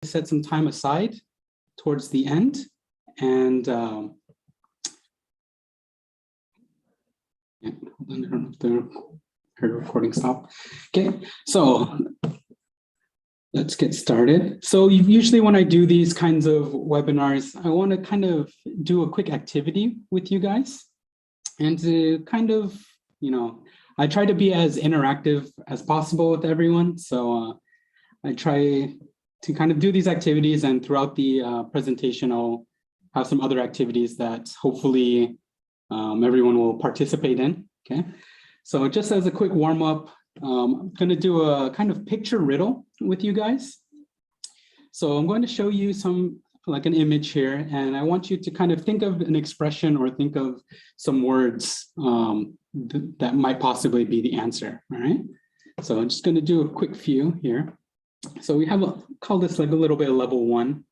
set some time aside towards the end, and yeah, I don't know if the recording stopped. Okay, so let's get started. So usually when I do these kinds of webinars, I want to kind of do a quick activity with you guys, and to kind of, I try to be as interactive as possible with everyone. So I try to kind of do these activities, and throughout the presentation, I'll have some other activities that hopefully everyone will participate in, okay? So just as a quick warm up, I'm gonna do a kind of picture riddle with you guys. So I'm going to show you like an image here, and I want you to kind of think of an expression or think of some words that might possibly be the answer, all right? So I'm just gonna do a quick few here. So we have call this like a little bit of level 1.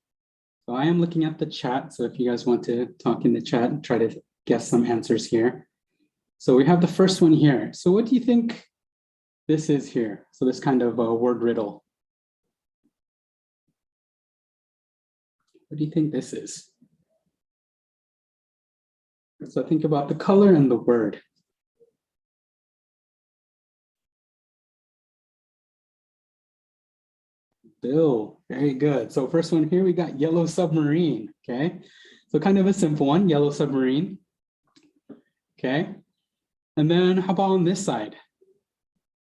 So I am looking at the chat. So if you guys want to talk in the chat and try to guess some answers here. So we have the first one here. So what do you think this is here? So this kind of a word riddle. What do you think this is? So think about the color and the word. Bill, very good. So first one here, we got yellow submarine, okay? So kind of a simple one, yellow submarine, okay? And then how about on this side?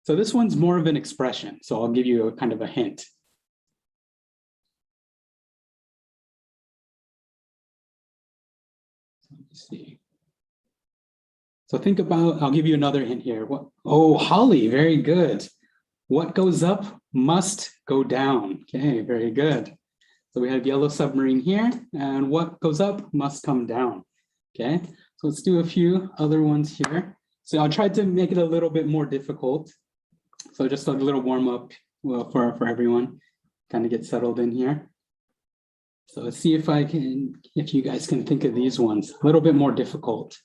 So this one's more of an expression. So I'll give you a kind of a hint. Let me see. So think about, I'll give you another hint here. Oh, Holly, very good. What goes up must go down. Okay, very good. So we have yellow submarine here, and what goes up must come down. Okay, so let's do a few other ones here. So I'll try to make it a little bit more difficult. So just a little warm up for everyone, kind of get settled in here. So let's see if you guys can think of these ones, a little bit more difficult.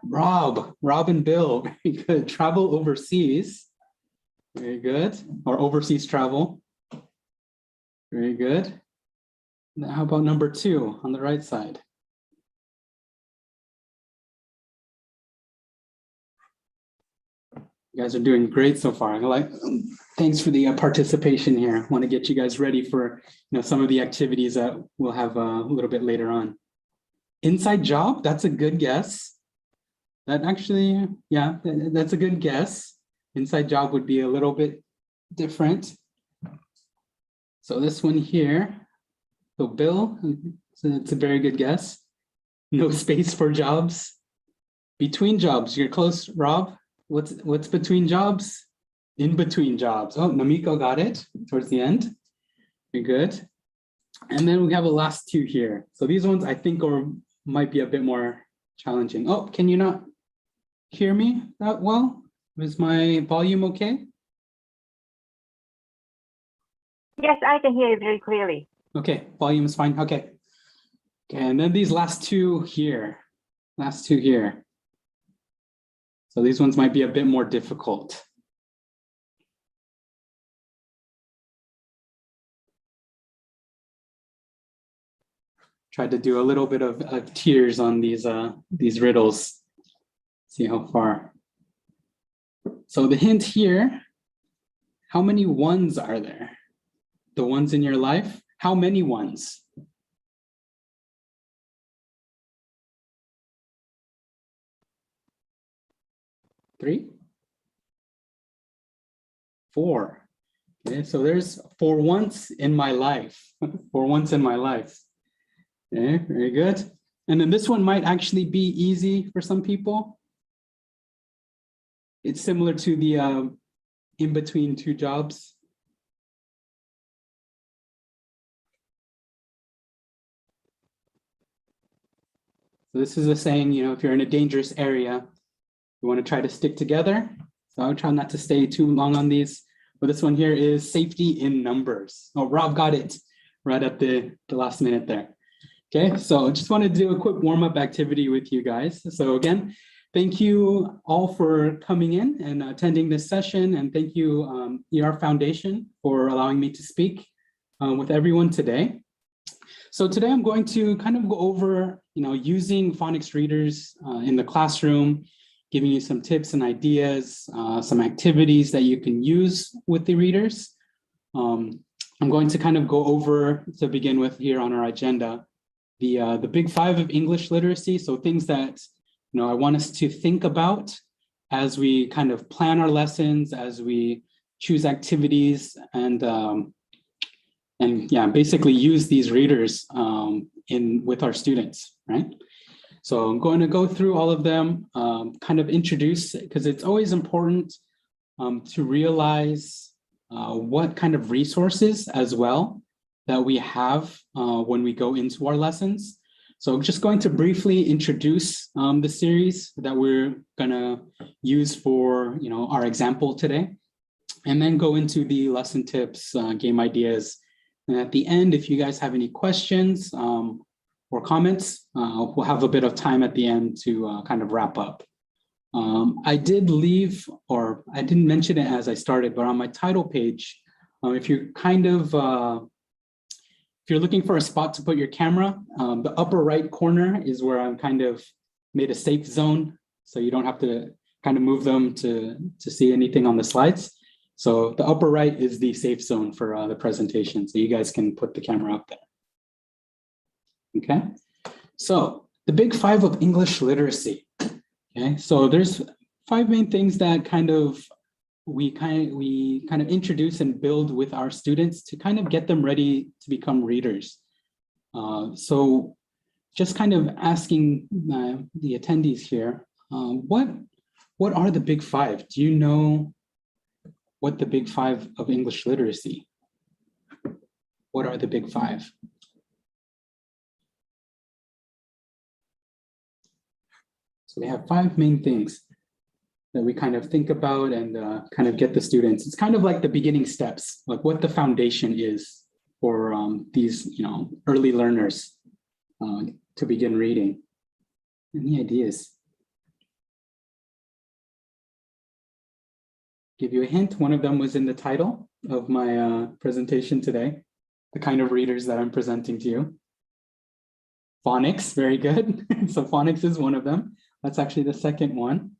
Rob and Bill, very good. Travel overseas, very good. Or overseas travel, very good. Now how about number 2 on the right side? You guys are doing great so far. Thanks for the participation here. I want to get you guys ready for some of the activities that we'll have a little bit later on. Inside job, that's a good guess. That actually, yeah, that's a good guess. Inside job would be a little bit different. So this one here, so Bill, so it's a very good guess. No space for jobs. Between jobs, you're close, Rob. What's between jobs? In between jobs. Oh, Namiko got it towards the end. Very good. And then we have the last 2 here. So these ones I think might be a bit more challenging. Oh, can you not hear me that well? Is my volume okay? Yes, I can hear you very clearly. Okay, volume is fine. Okay. And then these last 2 here. Last 2 here. So these ones might be a bit more difficult. Tried to do a little bit of tears on these riddles. See how far. So the hint here, how many ones are there? The ones in your life, how many ones? Three? 4. Okay, so there's for once in my life. For once in my life. Okay, very good. And then this one might actually be easy for some people. It's similar to the in between 2 jobs. So this is a saying, if you're in a dangerous area, you want to try to stick together. So I would try not to stay too long on these. But this one here is safety in numbers. Oh, Rob got it right at the last minute there. Okay, so I just want to do a quick warm-up activity with you guys. So again, thank you all for coming in and attending this session. And thank you, ER Foundation, for allowing me to speak with everyone today. So today I'm going to kind of go over, using phonics readers in the classroom, giving you some tips and ideas, some activities that you can use with the readers. I'm going to kind of go over, to begin with here on our agenda, the big five of English literacy. So things that, I want us to think about as we kind of plan our lessons, as we choose activities, and yeah, basically use these readers with our students, right? So I'm going to go through all of them, kind of introduce, because it's always important to realize what kind of resources as well that we have when we go into our lessons. So I'm just going to briefly introduce the series that we're gonna use for our example today, and then go into the lesson tips, game ideas. And at the end, if you guys have any questions or comments, we'll have a bit of time at the end to kind of wrap up. I did leave, or I didn't mention it as I started, but on my title page, if you're kind of, if you're looking for a spot to put your camera, the upper right corner is where I'm kind of made a safe zone, so you don't have to kind of move them to see anything on the slides. So the upper right is the safe zone for the presentation, so you guys can put the camera up there. Okay, so the big five of English literacy. Okay, so there's five main things that we kind of introduce and build with our students to kind of get them ready to become readers. So just kind of asking the attendees here, what are the big five? Do you know what the big five of English literacy? What are the big five? So we have five main things that we kind of think about and kind of get the students. It's kind of like the beginning steps, like what the foundation is for these, early learners to begin reading. Any ideas? Give you a hint. One of them was in the title of my presentation today, the kind of readers that I'm presenting to you. Phonics, very good. So phonics is one of them. That's actually the second one.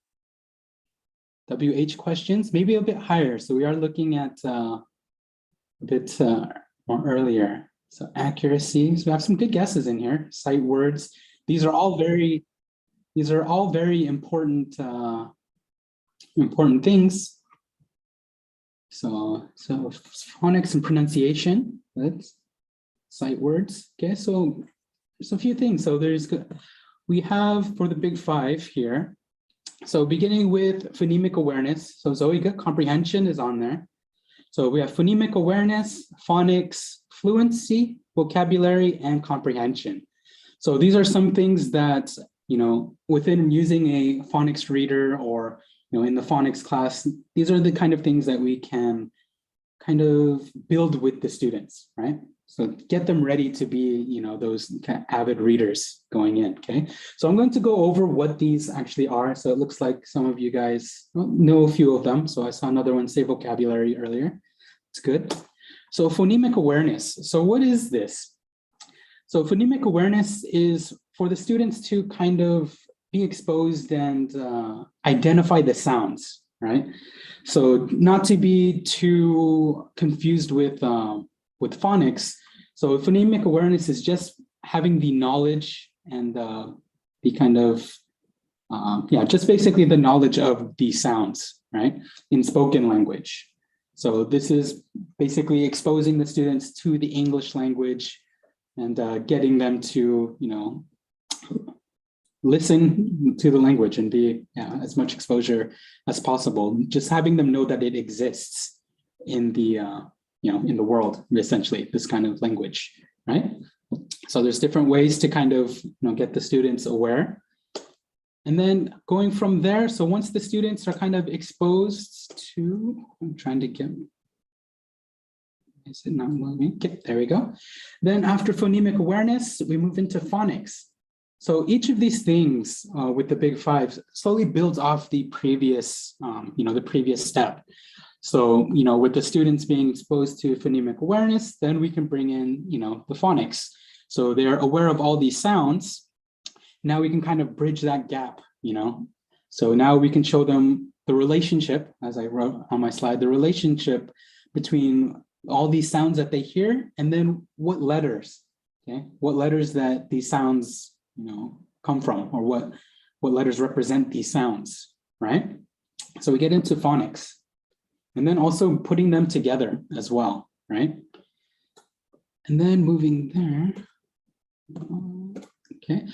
WH questions, maybe a bit higher. So we are looking at a bit more earlier. So accuracy, so we have some good guesses in here. Sight words, these are all very important, important things. So phonics and pronunciation, good. Sight words, okay, so there's a few things. So we have for the big five here. So beginning with phonemic awareness. So Zoe, good comprehension is on there. So we have phonemic awareness, phonics, fluency, vocabulary, and comprehension. So these are some things that, within using a phonics reader or, in the phonics class, these are the kind of things that we can kind of build with the students, right? So get them ready to be, those kind of avid readers going in, okay? So I'm going to go over what these actually are. So it looks like some of you guys know a few of them. So I saw another one say vocabulary earlier. It's good. So phonemic awareness. So what is this? So phonemic awareness is for the students to kind of be exposed and identify the sounds, right? So not to be too confused with phonics. So phonemic awareness is just having the knowledge and the kind of, just basically the knowledge of the sounds, right? In spoken language. So this is basically exposing the students to the English language and getting them to, listen to the language and be as much exposure as possible. Just having them know that it exists in the, in the world, essentially, this kind of language, right? So there's different ways to kind of, get the students aware. And then going from there, so once the students are kind of exposed to, I'm trying to get, is it not moving? Okay, there we go. Then after phonemic awareness, we move into phonics. So each of these things with the big five slowly builds off the previous, the previous step. So, with the students being exposed to phonemic awareness, then we can bring in, the phonics. So they're aware of all these sounds. Now we can kind of bridge that gap, So now we can show them the relationship, as I wrote on my slide, the relationship between all these sounds that they hear, and then what letters, okay? What letters that these sounds, come from, or what letters represent these sounds, right? So we get into phonics, and then also putting them together as well, right? And then moving there, okay.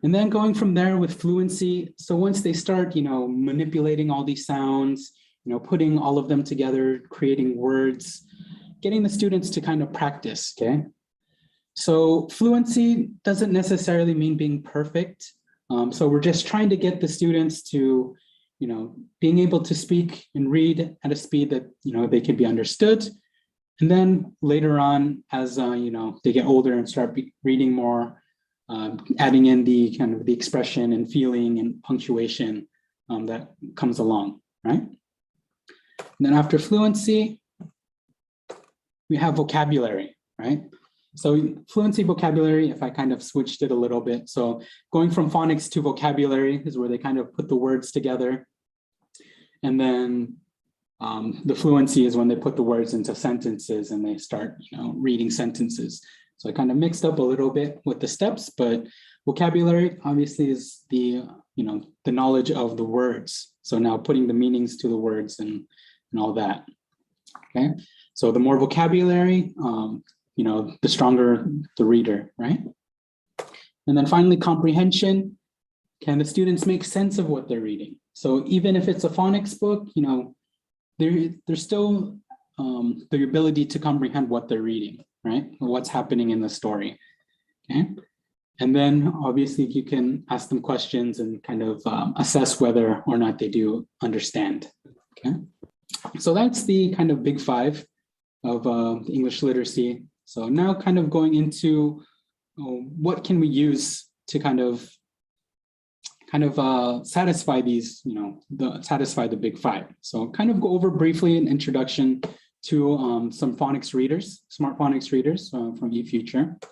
And then going from there with fluency. So once they start, manipulating all these sounds, putting all of them together, creating words, getting the students to kind of practice, okay? So fluency doesn't necessarily mean being perfect. So we're just trying to get the students to, being able to speak and read at a speed that, they can be understood. And then later on, as, they get older and start reading more, adding in the kind of the expression and feeling and punctuation that comes along, right? And then after fluency, we have vocabulary, right? So fluency vocabulary, if I kind of switched it a little bit. So going from phonics to vocabulary is where they kind of put the words together. And then the fluency is when they put the words into sentences and they start, reading sentences. So I kind of mixed up a little bit with the steps, but vocabulary obviously is the, the knowledge of the words. So now putting the meanings to the words and all that, okay? So the more vocabulary, the stronger the reader, right? And then finally, comprehension. Can the students make sense of what they're reading? So even if it's a phonics book, there's still the ability to comprehend what they're reading, right? What's happening in the story, okay? And then obviously you can ask them questions and kind of assess whether or not they do understand, okay? So that's the kind of big five of English literacy. So now kind of going into what can we use to kind of satisfy these, satisfy the big five. So kind of go over briefly an introduction to some phonics readers, Smart Phonics Readers from eFuture.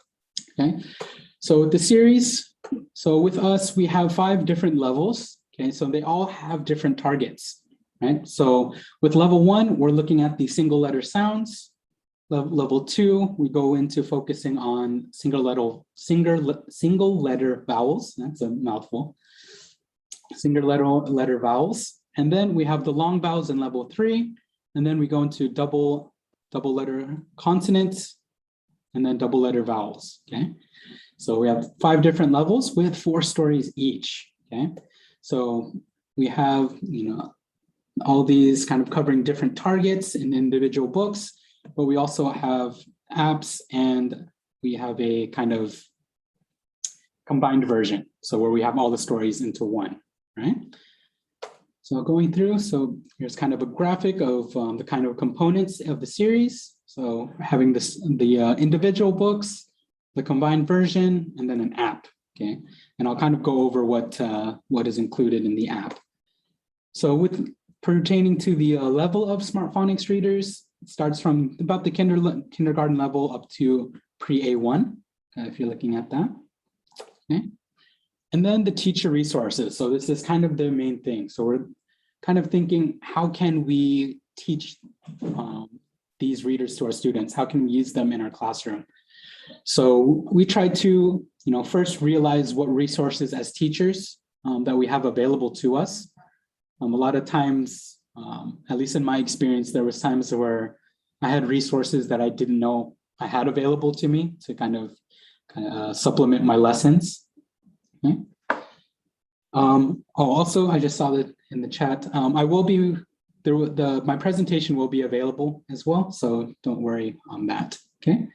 Okay, so the series, so with us, we have 5 different levels. Okay, so they all have different targets, right? So with level 1, we're looking at the single letter sounds. Level 2, we go into focusing on single letter vowels. That's a mouthful. Single letter vowels. And then we have the long vowels in level 3. And then we go into double letter consonants and then double letter vowels, okay? So we have 5 different levels with 4 stories each, okay? So we have, all these kind of covering different targets in individual books, but we also have apps and we have a kind of combined version. So where we have all the stories into one, right? So going through, so here's kind of a graphic of the kind of components of the series. So having the individual books, the combined version, and then an app, okay? And I'll kind of go over what is included in the app. So with pertaining to the level of Smart Phonics Readers, it starts from about the kindergarten level up to pre-A1, if you're looking at that, okay? And then the teacher resources. So this is kind of the main thing. So we're kind of thinking, how can we teach these readers to our students? How can we use them in our classroom? So we try to, first realize what resources as teachers that we have available to us. A lot of times, at least in my experience, there was times where I had resources that I didn't know I had available to me to kind of supplement my lessons. Okay. Also, I just saw that in the chat. I will be there. My presentation will be available as well, so don't worry on that. Okay.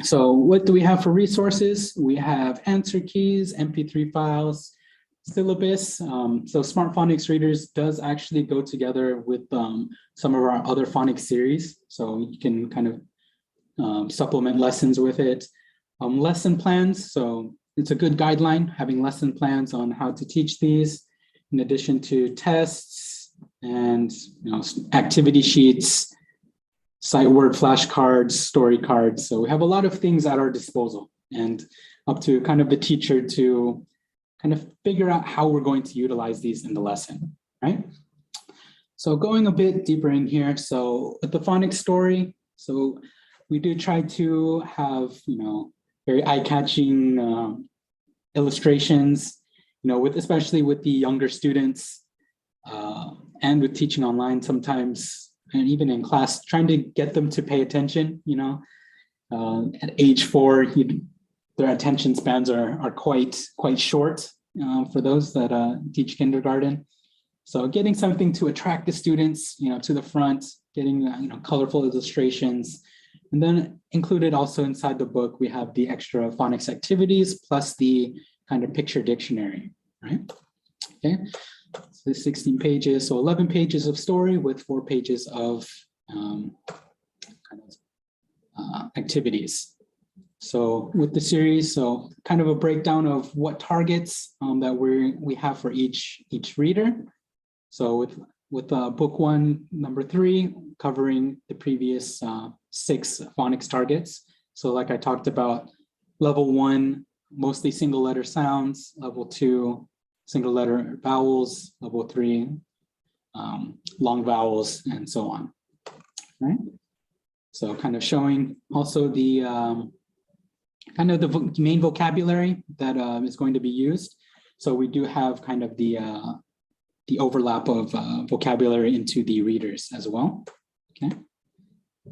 So what do we have for resources? We have answer keys, MP3 files, syllabus. So Smart Phonics Readers does actually go together with some of our other phonics series. So you can kind of supplement lessons with it. Lesson plans. So it's a good guideline, having lesson plans on how to teach these, in addition to tests and activity sheets, sight word flashcards, story cards. So we have a lot of things at our disposal, and up to kind of the teacher to kind of figure out how we're going to utilize these in the lesson, right? So going a bit deeper in here, so with the phonics story, so we do try to have, very eye-catching illustrations, especially with the younger students, and with teaching online sometimes, and even in class, trying to get them to pay attention. At age 4, their attention spans are quite short for those that teach kindergarten. So getting something to attract the students, to the front, getting colorful illustrations, and then included also inside the book, we have the extra phonics activities plus the kind of picture dictionary, right? Okay, so 16 pages, so 11 pages of story with 4 pages of activities. So with the series, so kind of a breakdown of what targets that we have for each reader. So with book 1, number 3, covering the previous 6 phonics targets. So like I talked about, level 1, mostly single letter sounds, level 2, single letter vowels, level 3, long vowels, and so on, right? So kind of showing also the kind of the main vocabulary that is going to be used. So we do have kind of the overlap of vocabulary into the readers as well, okay?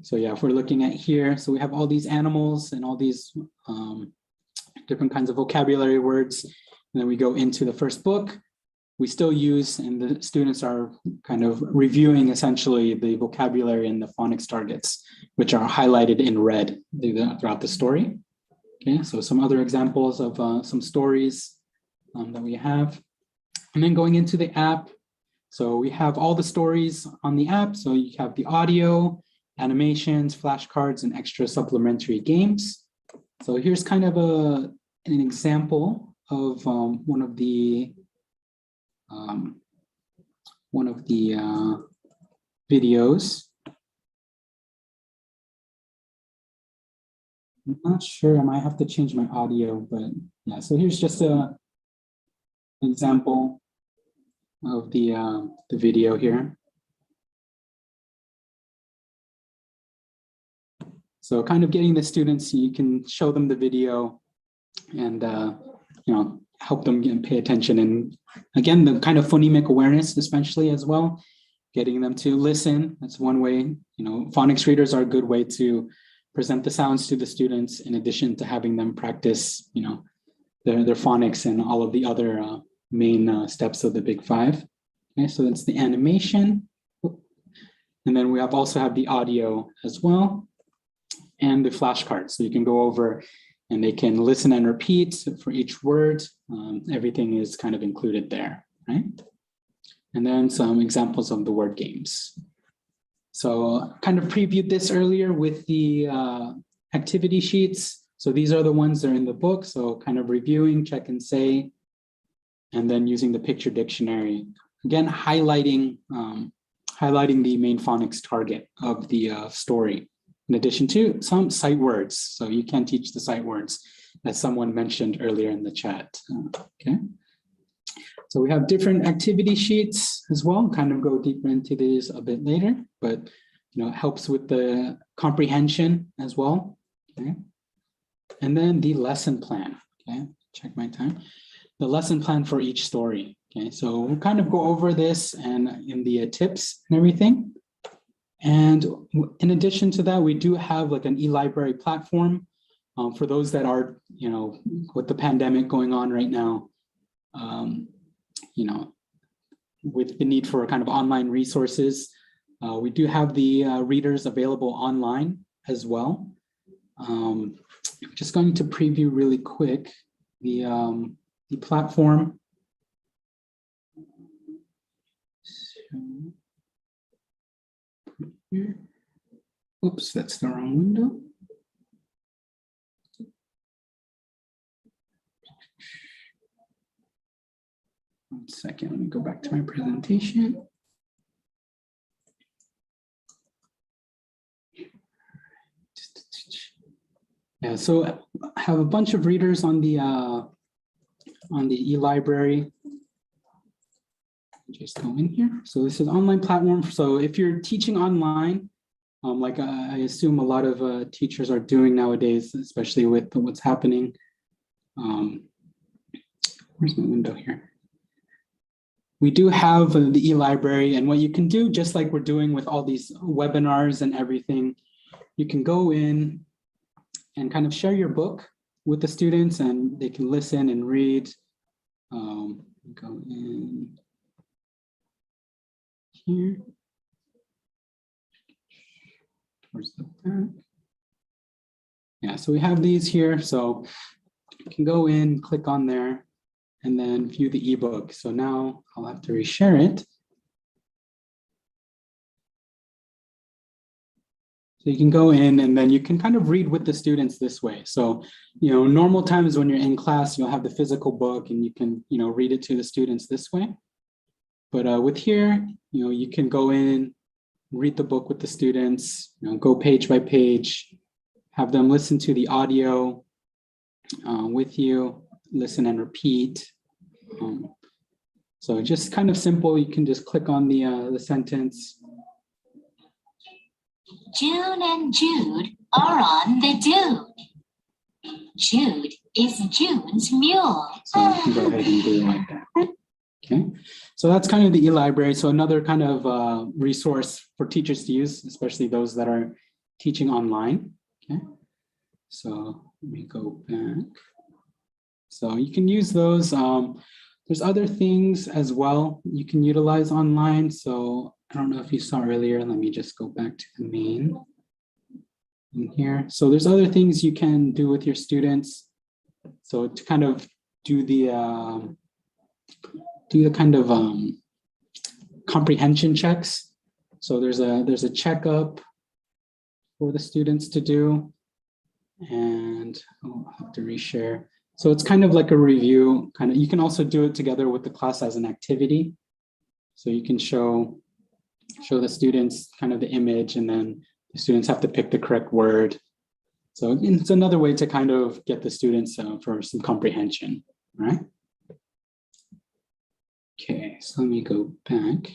So yeah, if we're looking at here, so we have all these animals and all these different kinds of vocabulary words. And then we go into the first book. We still use, and the students are kind of reviewing essentially the vocabulary and the phonics targets, which are highlighted in red throughout the story. Okay, so some other examples of some stories that we have. And then going into the app, so we have all the stories on the app. So you have the audio, animations, flashcards, and extra supplementary games. So here's kind of an example of one of the videos. I'm not sure, I might have to change my audio, but yeah, so here's just an example of the video here. So kind of getting the students, you can show them the video and help them pay attention. And again, the kind of phonemic awareness, especially as well, getting them to listen. That's one way. Phonics readers are a good way to present the sounds to the students, in addition to having them practice, their phonics and all of the other main steps of the Big 5. Okay, so that's the animation. And then we also have the audio as well, and the flashcards. So you can go over and they can listen and repeat for each word. Everything is kind of included there, right? And then some examples of the word games. So kind of previewed this earlier with the activity sheets. So these are the ones that are in the book. So kind of reviewing, check and say, and then using the picture dictionary. Again, highlighting the main phonics target of the story, in addition to some sight words. So you can teach the sight words, as someone mentioned earlier in the chat, okay? So we have different activity sheets as well, kind of go deeper into these a bit later, but it helps with the comprehension as well, okay? And then the lesson plan, okay? Check my time. The lesson plan for each story, okay? So we'll kind of go over this and in the tips and everything. And in addition to that, we do have like an e-library platform for those that are, with the pandemic going on right now, with the need for kind of online resources. We do have the readers available online as well. I'm just going to preview really quick the platform. Oops, that's the wrong window. 1 second, let me go back to my presentation. Yeah, so I have a bunch of readers on the e-library. Just go in here. So this is online platform. So if you're teaching online, like I assume a lot of teachers are doing nowadays, especially with what's happening. Where's my window here? We do have the e-library, and what you can do, just like we're doing with all these webinars and everything, you can go in and kind of share your book with the students, and they can listen and read. Go in here. Towards the back. Yeah, so we have these here. So you can go in, click on there, and then view the ebook. So now I'll have to reshare it. So you can go in and then you can kind of read with the students this way. So, normal times when you're in class, you'll have the physical book and you can, read it to the students this way. But with here, you can go in, read the book with the students, go page by page, have them listen to the audio with you, listen and repeat. So just kind of simple. You can just click on the sentence. June and Jude are on the dune. Jude is June's mule. So you can go ahead and do it like that. Okay, so that's kind of the e-library. So another kind of resource for teachers to use, especially those that are teaching online. Okay, so let me go back. So you can use those. There's other things as well you can utilize online. So I don't know if you saw earlier. Let me just go back to the main in here. So there's other things you can do with your students. So to kind of do the kind of comprehension checks. So there's a checkup for the students to do, and I'll have to reshare. So it's kind of like a review. You can also do it together with the class as an activity. So you can show the students kind of the image, and then the students have to pick the correct word. So it's another way to kind of get the students for some comprehension, all right? Okay, so let me go back.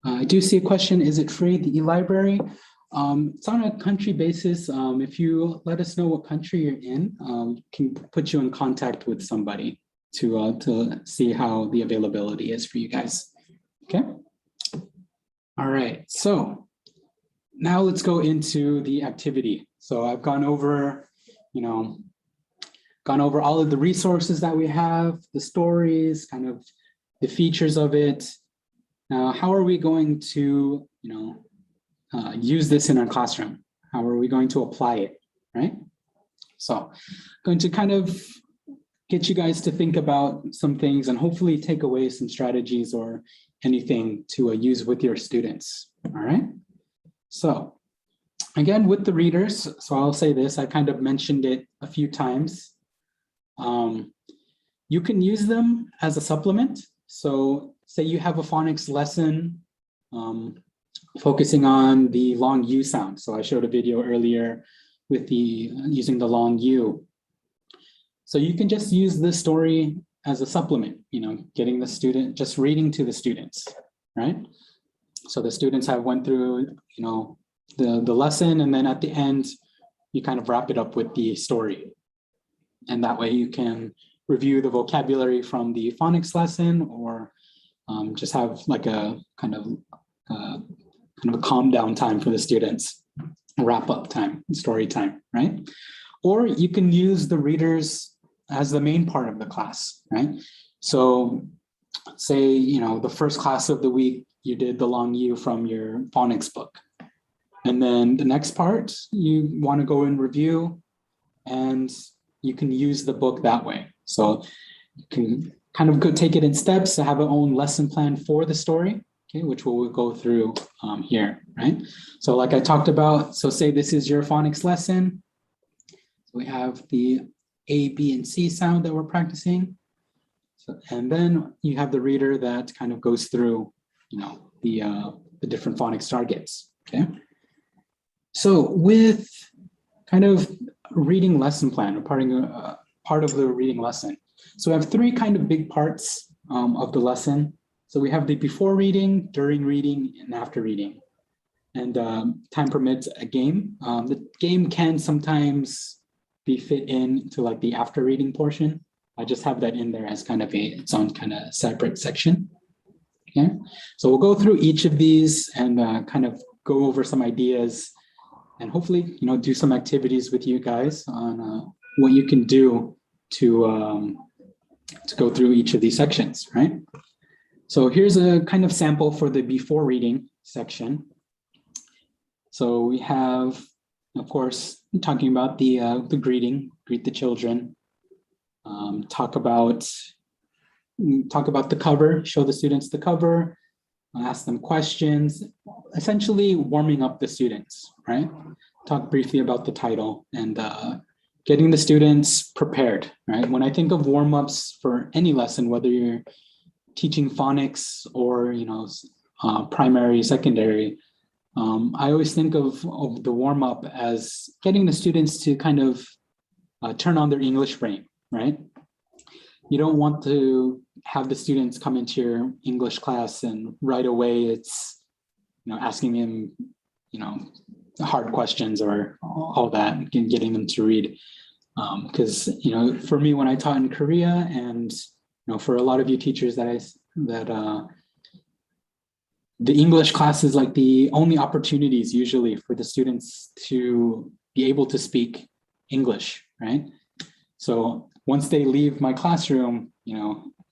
I do see a question, is it free, the e-library? It's on a country basis. If you let us know what country you're in, can put you in contact with somebody to see how the availability is for you guys, okay? All right, so now let's go into the activity. So I've gone over, all of the resources that we have, the stories, kind of the features of it. Now, how are we going to, use this in our classroom? How are we going to apply it, right? So I'm going to kind of get you guys to think about some things and hopefully take away some strategies or anything to use with your students, all right? So again, with the readers, so I'll say this, I kind of mentioned it a few times. You can use them as a supplement. So say you have a phonics lesson focusing on the long U sound. So I showed a video earlier with using the long U. So you can just use this story as a supplement, getting the student, just reading to the students, right? So the students have went through, the lesson, and then at the end, you kind of wrap it up with the story. And that way you can review the vocabulary from the phonics lesson, or just have like a kind of a calm down time for the students, wrap up time, story time, right? Or you can use the readers as the main part of the class, right? So say, the first class of the week, you did the long U from your phonics book. And then the next part, you want to go and review, and you can use the book that way. So you can kind of go take it in steps to have an own lesson plan for the story, okay, which we'll go through here, right? So like I talked about, so say this is your phonics lesson. So we have the A, B, and C sound that we're practicing. So, and then you have the reader that kind of goes through, the different phonics targets, okay? So with kind of reading lesson plan, part of the reading lesson. So we have three kind of big parts of the lesson. So we have the before reading, during reading, and after reading. And time permits a game. The game can sometimes be fit into like the after reading portion. I just have that in there as kind of its own kind of separate section. Okay, so we'll go through each of these and kind of go over some ideas and hopefully, do some activities with you guys on what you can do to go through each of these sections, right? So here's a kind of sample for the before reading section. So we have, of course, talking about the greeting, greet the children. Talk about the cover, show the students the cover, ask them questions, essentially warming up the students, right? Talk briefly about the title and getting the students prepared, right? When I think of warm-ups for any lesson, whether you're teaching phonics or, primary, secondary, I always think of the warm-up as getting the students to kind of turn on their English brain, right? You don't want to have the students come into your English class and right away it's, asking them, hard questions or all that and getting them to read. Because, for me, when I taught in Korea and, for a lot of you teachers the English class is like the only opportunities usually for the students to be able to speak English, right? So once they leave my classroom,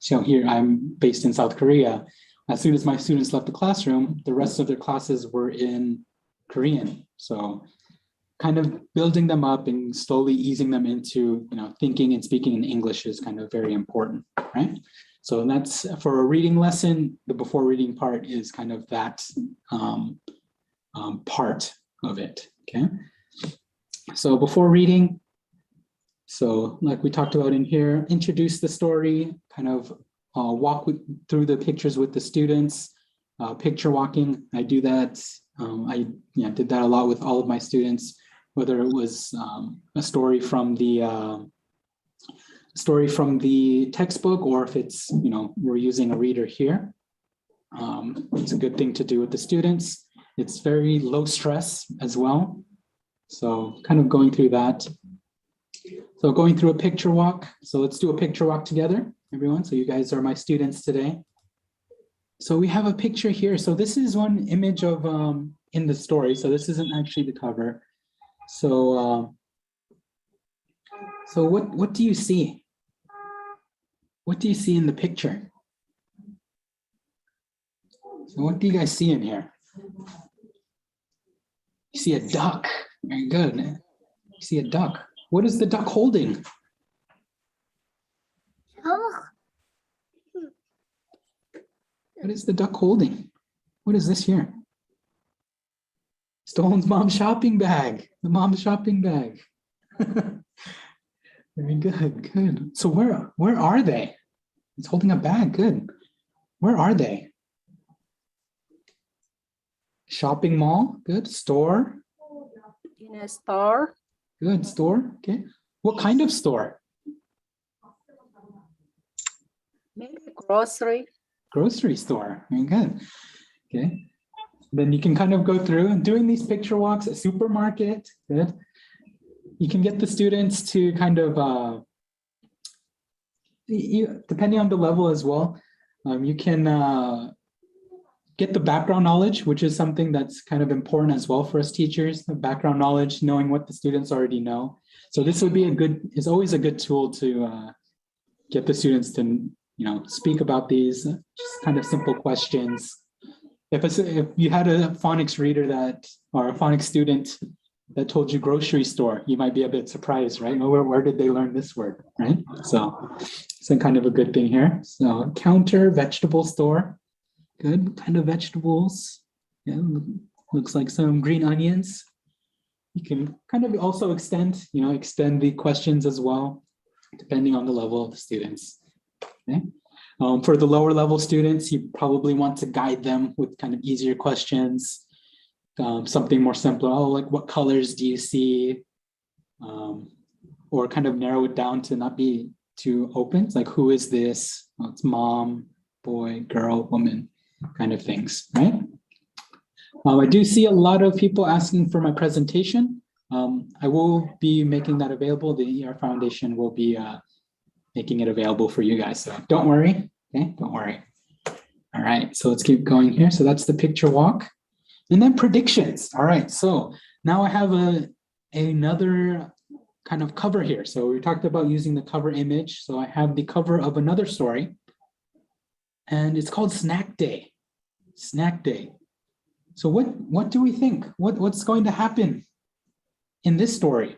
so here I'm based in South Korea. As soon as my students left the classroom, the rest of their classes were in Korean. So kind of building them up and slowly easing them into, thinking and speaking in English is kind of very important, right? So that's for a reading lesson. The before reading part is kind of that part of it, okay? So before reading, so like we talked about in here, introduce the story, kind of walk through the pictures with the students, picture walking. I do that. I did that a lot with all of my students, whether it was a story from the textbook or if it's, we're using a reader here. It's a good thing to do with the students. It's very low stress as well. So kind of going through that. So going through a picture walk. So let's do a picture walk together, everyone. So you guys are my students today. So we have a picture here. So this is one image of in the story. So this isn't actually the cover. So so what do you see? What do you see in the picture? So what do you guys see in here? You see a duck. Very good. You see a duck. What is the duck holding? What is the duck holding? What is this here? Stone's mom's shopping bag. The mom's shopping bag. Very good, good. So where are they? It's holding a bag, good. Where are they? Shopping mall, good. Store. In a store. Good, store, okay. What kind of store? Maybe grocery. Grocery store, very good. Okay. Then you can kind of go through and doing these picture walks at supermarket, good. You can get the students to kind of, depending on the level as well, you can get the background knowledge, which is something that's kind of important as well for us teachers, the background knowledge, knowing what the students already know. So this would be it's always a good tool to get the students to, speak about these just kind of simple questions. If you had a phonics reader or a phonics student that told you grocery store, you might be a bit surprised, right? Where did they learn this word, right? So it's kind of a good thing here. So counter, vegetable store. Good, kind of vegetables. Yeah, looks like some green onions. You can kind of also extend the questions as well, depending on the level of the students. Okay. For the lower level students, you probably want to guide them with kind of easier questions, something more simple. Oh, like what colors do you see? Or kind of narrow it down to not be too open. It's like, who is this? Well, it's mom, boy, girl, woman, kind of things, right? I do see a lot of people asking for my presentation. I will be making that available. The ER Foundation will be making it available for you guys. So don't worry, okay? Don't worry. All right, so let's keep going here. So that's the picture walk. And then predictions. All right, so now I have another kind of cover here. So we talked about using the cover image. So I have the cover of another story, and it's called Snack Day. Snack Day. So what do we think? What's going to happen in this story?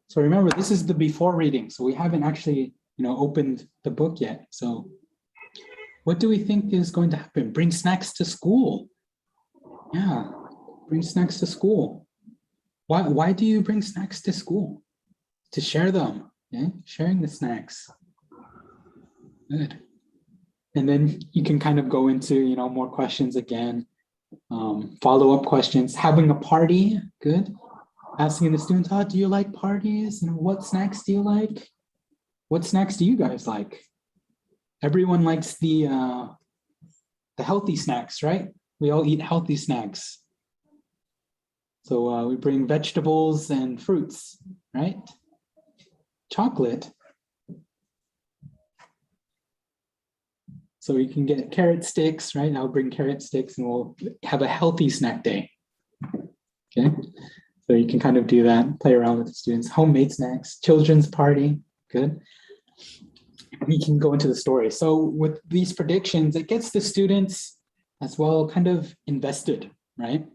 So remember, this is the before reading. So we haven't actually, opened the book yet. So what do we think is going to happen? Bring snacks to school. Yeah, bring snacks to school. Why do you bring snacks to school? To share them, okay? Sharing the snacks. Good. And then you can kind of go into, more questions again, follow-up questions, having a party, good. Asking the students, do you like parties? What snacks do you like? What snacks do you guys like? Everyone likes the healthy snacks, right? We all eat healthy snacks. So we bring vegetables and fruits, right? Chocolate. So you can get carrot sticks, right? I'll bring carrot sticks and we'll have a healthy snack day. Okay, so you can kind of do that, play around with the students. Homemade snacks, children's party, good. We can go into the story. So with these predictions, it gets the students as well kind of invested, right?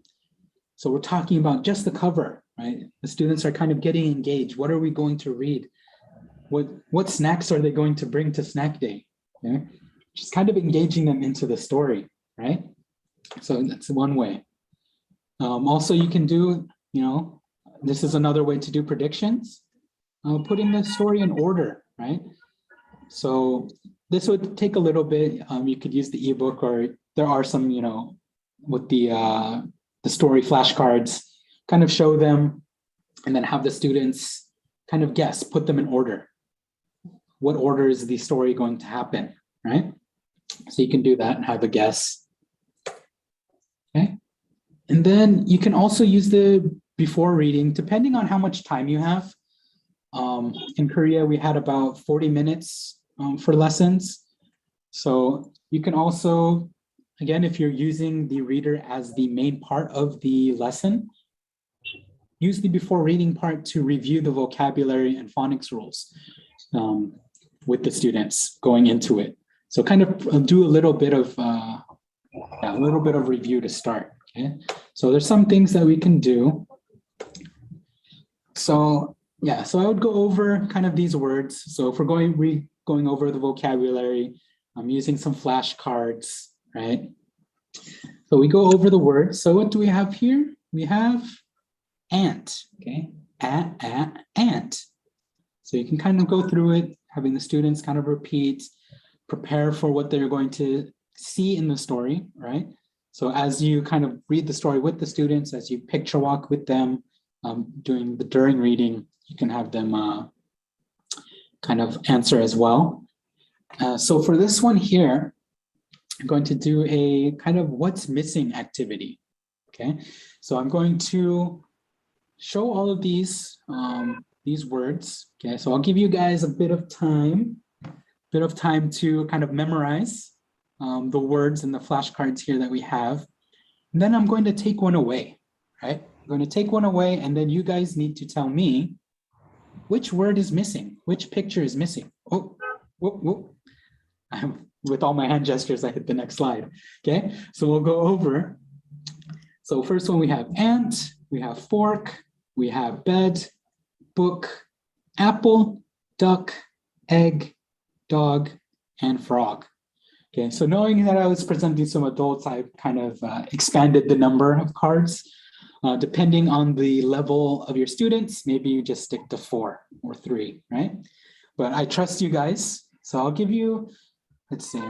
So we're talking about just the cover, right? The students are kind of getting engaged. What are we going to read? What snacks are they going to bring to snack day? Okay? Just kind of engaging them into the story, right? So that's one way. Also, you can do, this is another way to do predictions. Putting the story in order, right? So this would take a little bit. You could use the ebook, or there are some, with the story flashcards, kind of show them, and then have the students kind of guess, put them in order. What order is the story going to happen, right? So you can do that and have a guess. Okay. And then you can also use the before reading, depending on how much time you have. In Korea, we had about 40 minutes for lessons. So you can also, again, if you're using the reader as the main part of the lesson, use the before reading part to review the vocabulary and phonics rules with the students going into it. So kind of do a little bit of review to start. Okay, so there's some things that we can do. So yeah, so I would go over kind of these words. So if we're going over the vocabulary, I'm using some flashcards, right? So we go over the words. So what do we have here? We have ant, okay? Ant. So you can kind of go through it, having the students kind of repeat, prepare for what they're going to see in the story, right? So as you kind of read the story with the students, as you picture walk with them, during reading, you can have them kind of answer as well. So for this one here, I'm going to do a kind of what's missing activity, okay? So I'm going to show all of these words, okay? So I'll give you guys a bit of time to kind of memorize the words and the flashcards here that we have. And then I'm going to take one away, right? I'm going to take one away, and then you guys need to tell me which word is missing, which picture is missing. Oh, whoop. With all my hand gestures, I hit the next slide. Okay, so we'll go over. So first one, we have ant, we have fork, we have bed, book, apple, duck, egg, dog, and frog. Okay, so knowing that I was presenting some adults, I kind of expanded the number of cards. Depending on the level of your students, maybe you just stick to 4 or 3, right? But I trust you guys, so I'll give you let's see.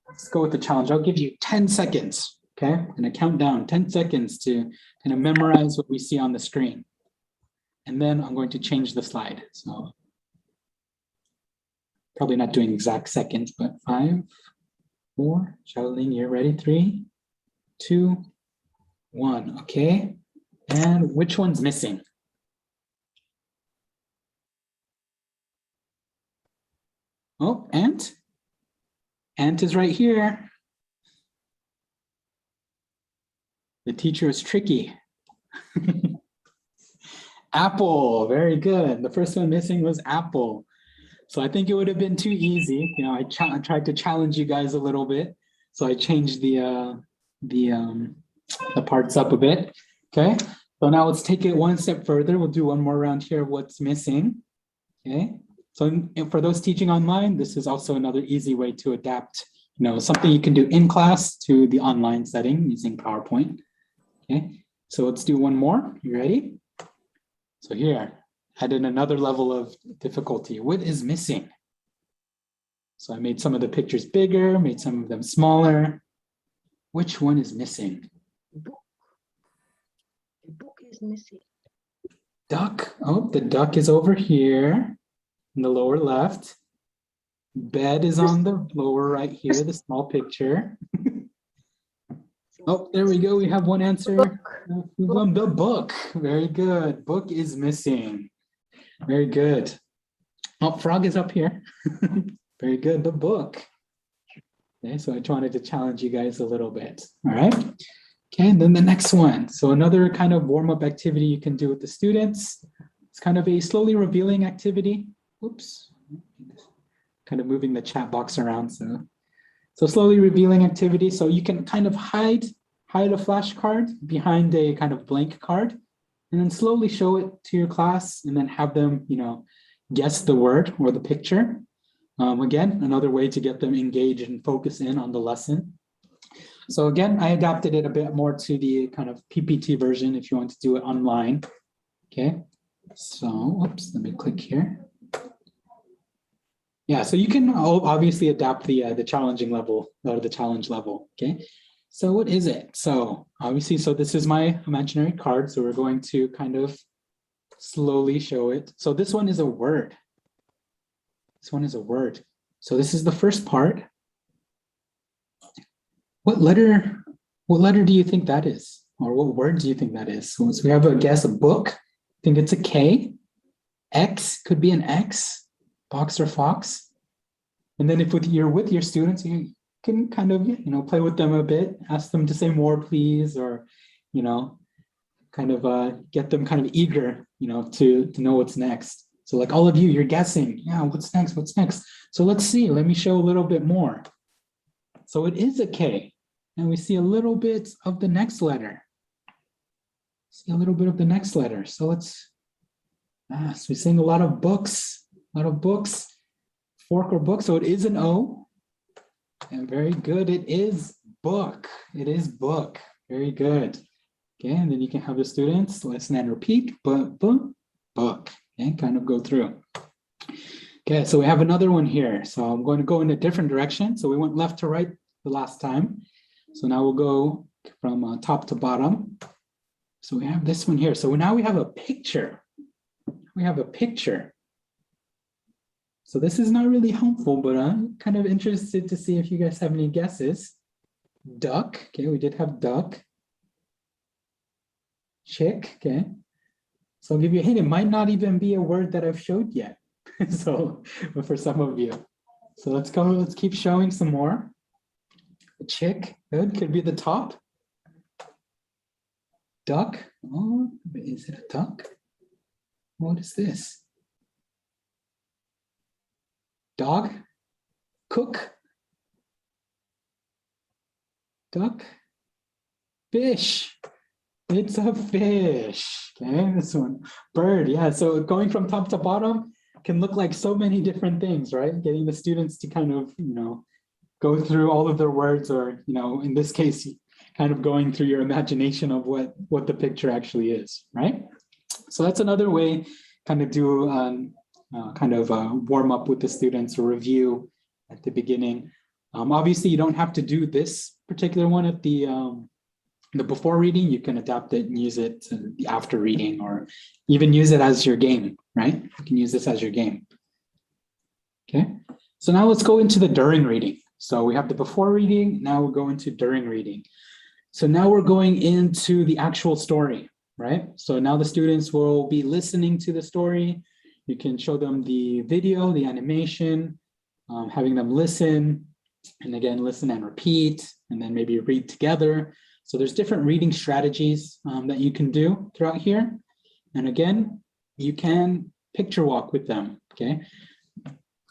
Let's go with the challenge. I'll give you 10 seconds. Okay, I'm gonna count down 10 seconds to kind of memorize what we see on the screen. And then I'm going to change the slide. So probably not doing exact seconds, but 5, 4, Xiaoling, you're ready? 3, 2, 1, okay. And which one's missing? Oh, ant. Ant is right here. The teacher is tricky. Apple, very good. The first one missing was apple. So I think it would have been too easy. You know, I tried to challenge you guys a little bit. So I changed the parts up a bit. Okay, so now let's take it one step further. We'll do one more round here of what's missing. Okay, so for those teaching online, this is also another easy way to adapt, you know, something you can do in class to the online setting using PowerPoint. Okay, so let's do one more. You ready? So here, add in another level of difficulty. What is missing? So I made some of the pictures bigger, made some of them smaller. Which one is missing? Book. The book is missing. Duck. Oh, the duck is over here in the lower left. Bed is on the lower right here, the small picture. Oh, there we go. We have one answer. The book. Very good. Book is missing. Very good. Oh, frog is up here. Very good. The book. Okay, so I wanted to challenge you guys a little bit. All right. Okay, and then the next one. So another kind of warm-up activity you can do with the students. It's kind of a slowly revealing activity. Oops. Kind of moving the chat box around. So slowly revealing activity. So you can kind of hide a flashcard behind a kind of blank card, and then slowly show it to your class, and then have them, you know, guess the word or the picture. Again, another way to get them engaged and focus in on the lesson. So again, I adapted it a bit more to the kind of PPT version if you want to do it online. Okay, so oops, let me click here. Yeah, so you can obviously adapt the challenging level or the challenge level. Okay, so what is it? So obviously, so this is my imaginary card. So we're going to kind of slowly show it. So this one is a word. This one is a word. So this is the first part. What letter do you think that is? Or what word do you think that is? So we have a guess, a book. I think it's a K. X could be an X. Box or fox. And then if you're with your students, you can kind of, you know, play with them a bit, ask them to say more, please, or, you know, kind of get them kind of eager, you know, to know what's next. So like all of you, you're guessing, yeah, what's next, what's next? So let's see, let me show a little bit more. So it is a K, and we see a little bit of the next letter. See a little bit of the next letter. So let's, so we're seeing a lot of books, fork or book. So it is an O. And very good. It is book. It is book. Very good. Okay, and then you can have the students listen and repeat. Book. Okay, kind of go through. Okay, so we have another one here. So I'm going to go in a different direction. So we went left to right the last time. So now we'll go from top to bottom. So we have this one here. So now we have a picture. We have a picture. So this is not really helpful, but I'm kind of interested to see if you guys have any guesses. Duck, okay, we did have duck. Chick, okay. So I'll give you a hint, it might not even be a word that I've showed yet. So, but for some of you. So let's go, let's keep showing some more. Chick, good, could be the top. Duck, oh, is it a duck? What is this? Dog, cook, duck, fish. It's a fish. Okay, this one. Bird, yeah. So going from top to bottom can look like so many different things, right? Getting the students to kind of, you know, go through all of their words, or, you know, in this case, kind of going through your imagination of what the picture actually is, right? So that's another way, kind of do kind of warm up with the students, or review at the beginning. Obviously, you don't have to do this particular one at the before reading. You can adapt it and use it to the after reading, or even use it as your game, right? You can use this as your game. Okay, so now let's go into the during reading. So we have the before reading, now we'll go into during reading. So now we're going into the actual story, right? So now the students will be listening to the story. You can show them the video, the animation, having them listen, and again, listen and repeat, and then maybe read together. So there's different reading strategies that you can do throughout here. And again, you can picture walk with them, okay?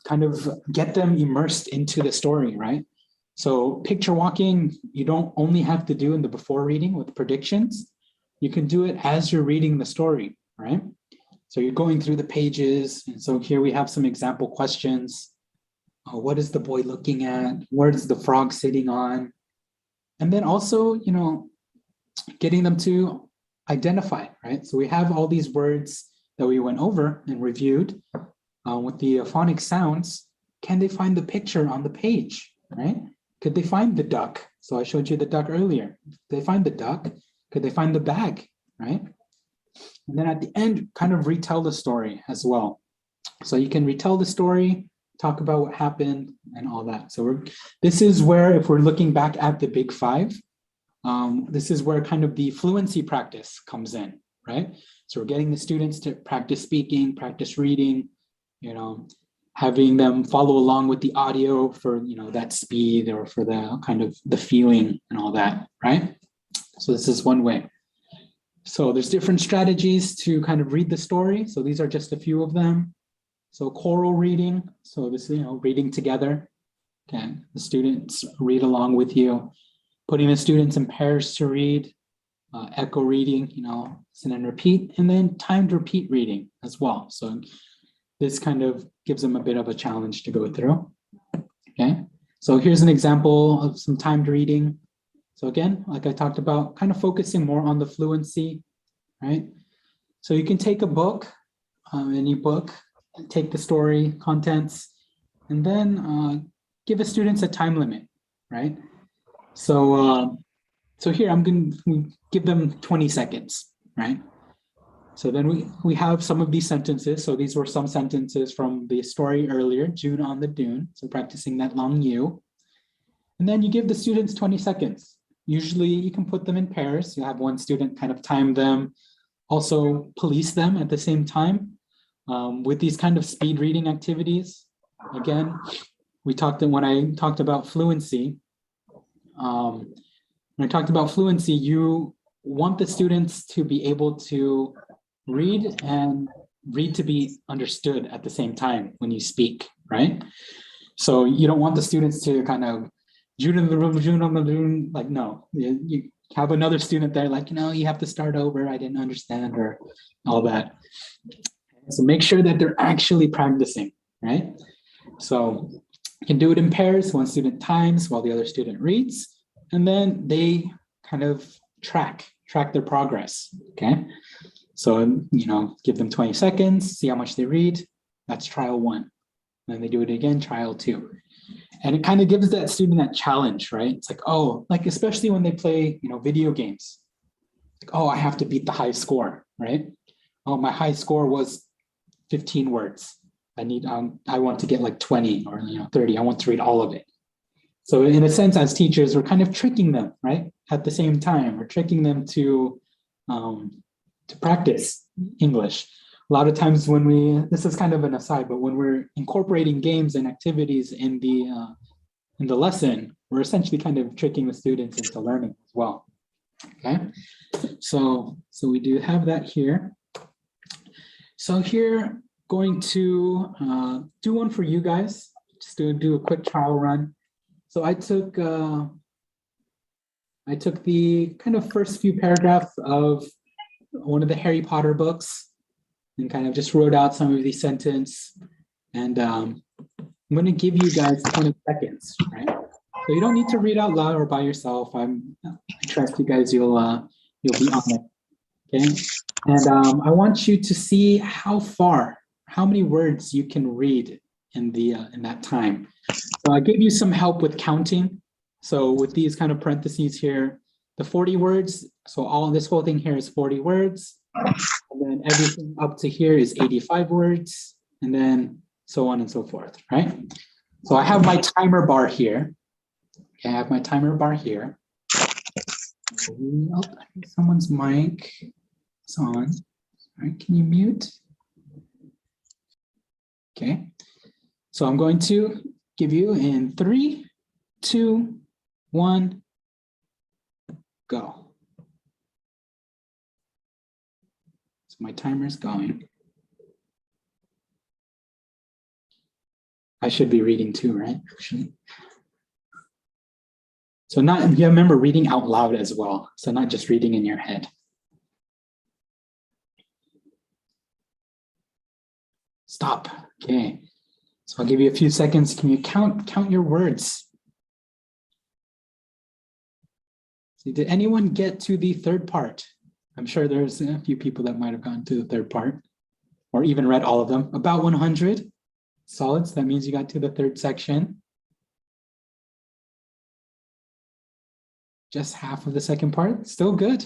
Kind of get them immersed into the story, right? So picture walking, you don't only have to do in the before reading with predictions. You can do it as you're reading the story, right? So you're going through the pages. And so here we have some example questions. What is the boy looking at? Where is the frog sitting on? And then also, you know, getting them to identify, right? So we have all these words that we went over and reviewed with the phonics sounds. Can they find the picture on the page, right? Could they find the duck? So I showed you the duck earlier. Did they find the duck? Could they find the bag, right? And then at the end, kind of retell the story as well. So you can retell the story, talk about what happened and all that. So this is where, if we're looking back at the big five, this is where kind of the fluency practice comes in, right? So we're getting the students to practice speaking, practice reading, you know, having them follow along with the audio for, you know, that speed or for the kind of the feeling and all that, right? So this is one way. So there's different strategies to kind of read the story. So these are just a few of them. So choral reading. So this is, you know, reading together. Okay, the students read along with you. Putting the students in pairs to read. Echo reading, you know, listen and repeat. And then timed repeat reading as well. So this kind of gives them a bit of a challenge to go through. Okay, so here's an example of some timed reading. So again, like I talked about, kind of focusing more on the fluency, right? So you can take a book, any book, take the story, contents, and then give the students a time limit, right? So, so here I'm going to give them 20 seconds, right? So then we have some of these sentences. So these were some sentences from the story earlier, June on the Dune. So practicing that long U. And then you give the students 20 seconds. Usually you can put them in pairs. You have one student kind of time them, also police them at the same time with these kind of speed reading activities. Again, when I talked about fluency, you want the students to be able to read and read to be understood at the same time when you speak, right? So you don't want the students to kind of June in the room, June on the room, like, no, you have another student there like, you know, you have to start over, I didn't understand, or all that. So make sure that they're actually practicing, right? So you can do it in pairs, one student times while the other student reads, and then they kind of track their progress, okay? So, you know, give them 20 seconds, see how much they read. That's trial one. Then they do it again, trial two. And it kind of gives that student that challenge, right? It's like, oh, like, especially when they play, you know, video games. Like, oh, I have to beat the high score, right? Oh, my high score was 15 words. I want to get like 20 or, you know, 30. I want to read all of it. So in a sense, as teachers, we're kind of tricking them, right? At the same time, we're tricking them to practice English. A lot of times when this is kind of an aside, but when we're incorporating games and activities in the lesson, we're essentially kind of tricking the students into learning as well. Okay, so we do have that here. So here, going to do one for you guys, just to do a quick trial run. So I took the kind of first few paragraphs of one of the Harry Potter books and kind of just wrote out some of these sentences. And I'm going to give you guys 20 seconds, right? So you don't need to read out loud or by yourself. I trust you guys, you'll be on it, okay? And I want you to see how many words you can read in that time. So I gave you some help with counting. So with these kind of parentheses here, the 40 words, so all this whole thing here is 40 words. And then everything up to here is 85 words, and then so on and so forth, right? So I have my timer bar here. Okay, I have my timer bar here. Oh, I think someone's mic is on. All right, can you mute? Okay, so I'm going to give you in 3, 2, 1, go. So my timer's going. I should be reading too, right? Actually. So not, you remember reading out loud as well. So not just reading in your head. Stop. Okay. So I'll give you a few seconds. Can you count your words? So did anyone get to the third part? I'm sure there's a few people that might have gone to the third part or even read all of them. About 100 solids. That means you got to the third section. Just half of the second part. Still good.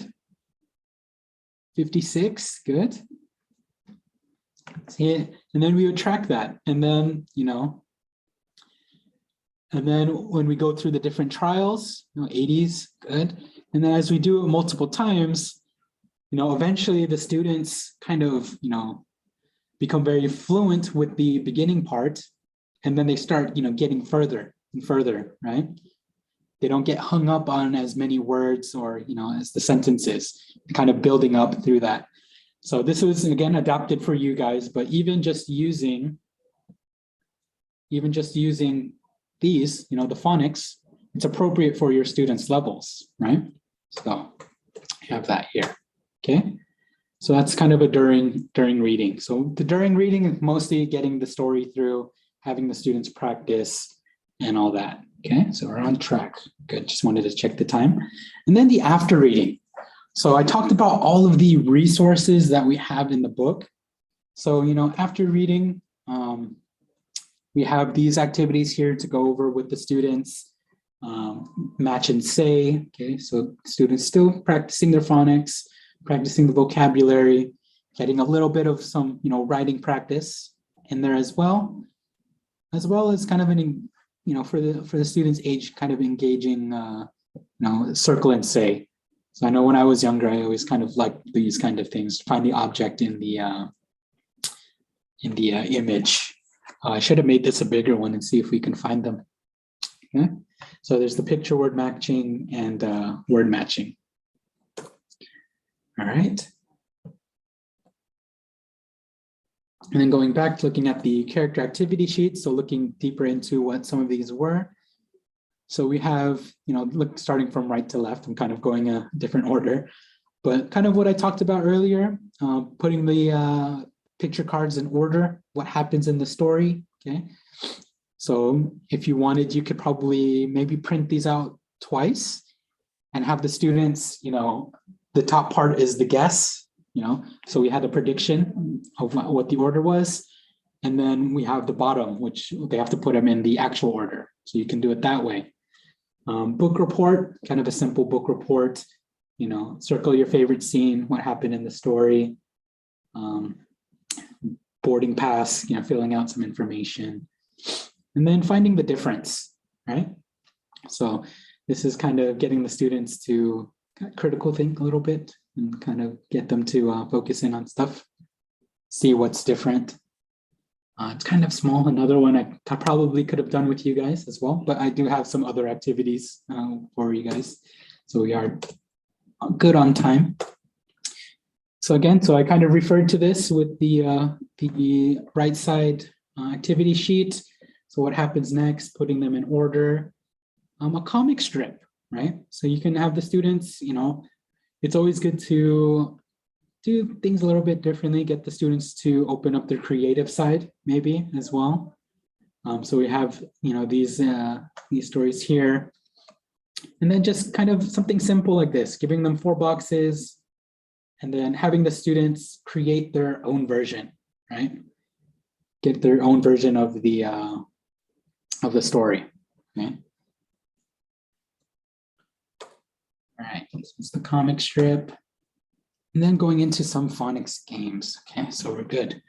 56. Good. See it? And then we would track that. And then, and then when we go through the different trials, 80s, good. And then as we do it multiple times, eventually the students kind of, become very fluent with the beginning part. And then they start, getting further and further, right? They don't get hung up on as many words or, as the sentences, kind of building up through that. So this was, again, adapted for you guys, but even just using these, the phonics, it's appropriate for your students' levels, right? So you have that here, okay? So that's kind of a during reading. So the during reading is mostly getting the story through, having the students practice and all that, okay? So we're on track. Good, just wanted to check the time. And then the after reading. So I talked about all of the resources that we have in the book. So, after reading, we have these activities here to go over with the students, match and say, okay? So students still practicing their phonics, practicing the vocabulary, getting a little bit of some, writing practice in there as well as kind of an, for the students' age, kind of engaging, circle and say. So I know when I was younger, I always kind of liked these kind of things, find the object in the image. I should have made this a bigger one and see if we can find them. Okay. So there's the picture word matching and word matching. All right. And then going back, looking at the character activity sheet, so looking deeper into what some of these were. So we have, starting from right to left, I'm kind of going a different order, but kind of what I talked about earlier, putting the picture cards in order, what happens in the story, okay? So if you wanted, you could probably maybe print these out twice and have the students, the top part is the guess, so we had a prediction of what the order was. And then we have the bottom, which they have to put them in the actual order. So you can do it that way. Book report, kind of a simple book report, circle your favorite scene, what happened in the story. Boarding pass, filling out some information. And then finding the difference, right? So this is kind of getting the students to critical think a little bit and kind of get them to focus in on stuff, see what's different. It's kind of small. Another one I probably could have done with you guys as well, but I do have some other activities for you guys. So we are good on time. So again, I kind of referred to this with the right side activity sheet. So what happens next, putting them in order. A comic strip, right? So you can have the students, it's always good to do things a little bit differently, get the students to open up their creative side maybe as well. So we have, these stories here. And then just kind of something simple like this, giving them 4 boxes and then having the students create their own version, right? Get their own version of the of the story. Okay. All right, this is the comic strip. And then going into some phonics games. Okay, so we're good.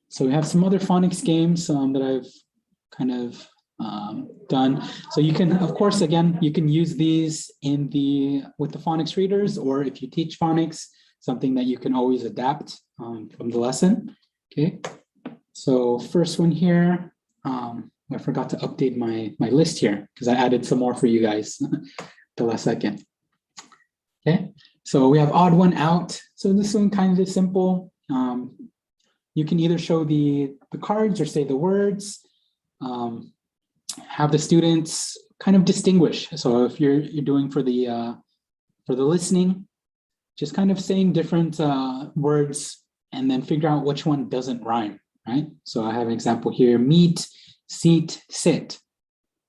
So we have some other phonics games that I've kind of done. So you can, of course, again, you can use these with the phonics readers, or if you teach phonics, something that you can always adapt from the lesson. Okay, so first one here, I forgot to update my list here because I added some more for you guys the last second. Okay, so we have odd one out. So this one kind of simple. You can either show the cards or say the words. Have the students kind of distinguish. So if you're doing for the listening, just kind of saying different words and then figure out which one doesn't rhyme, right? So I have an example here: meet, seat, sit.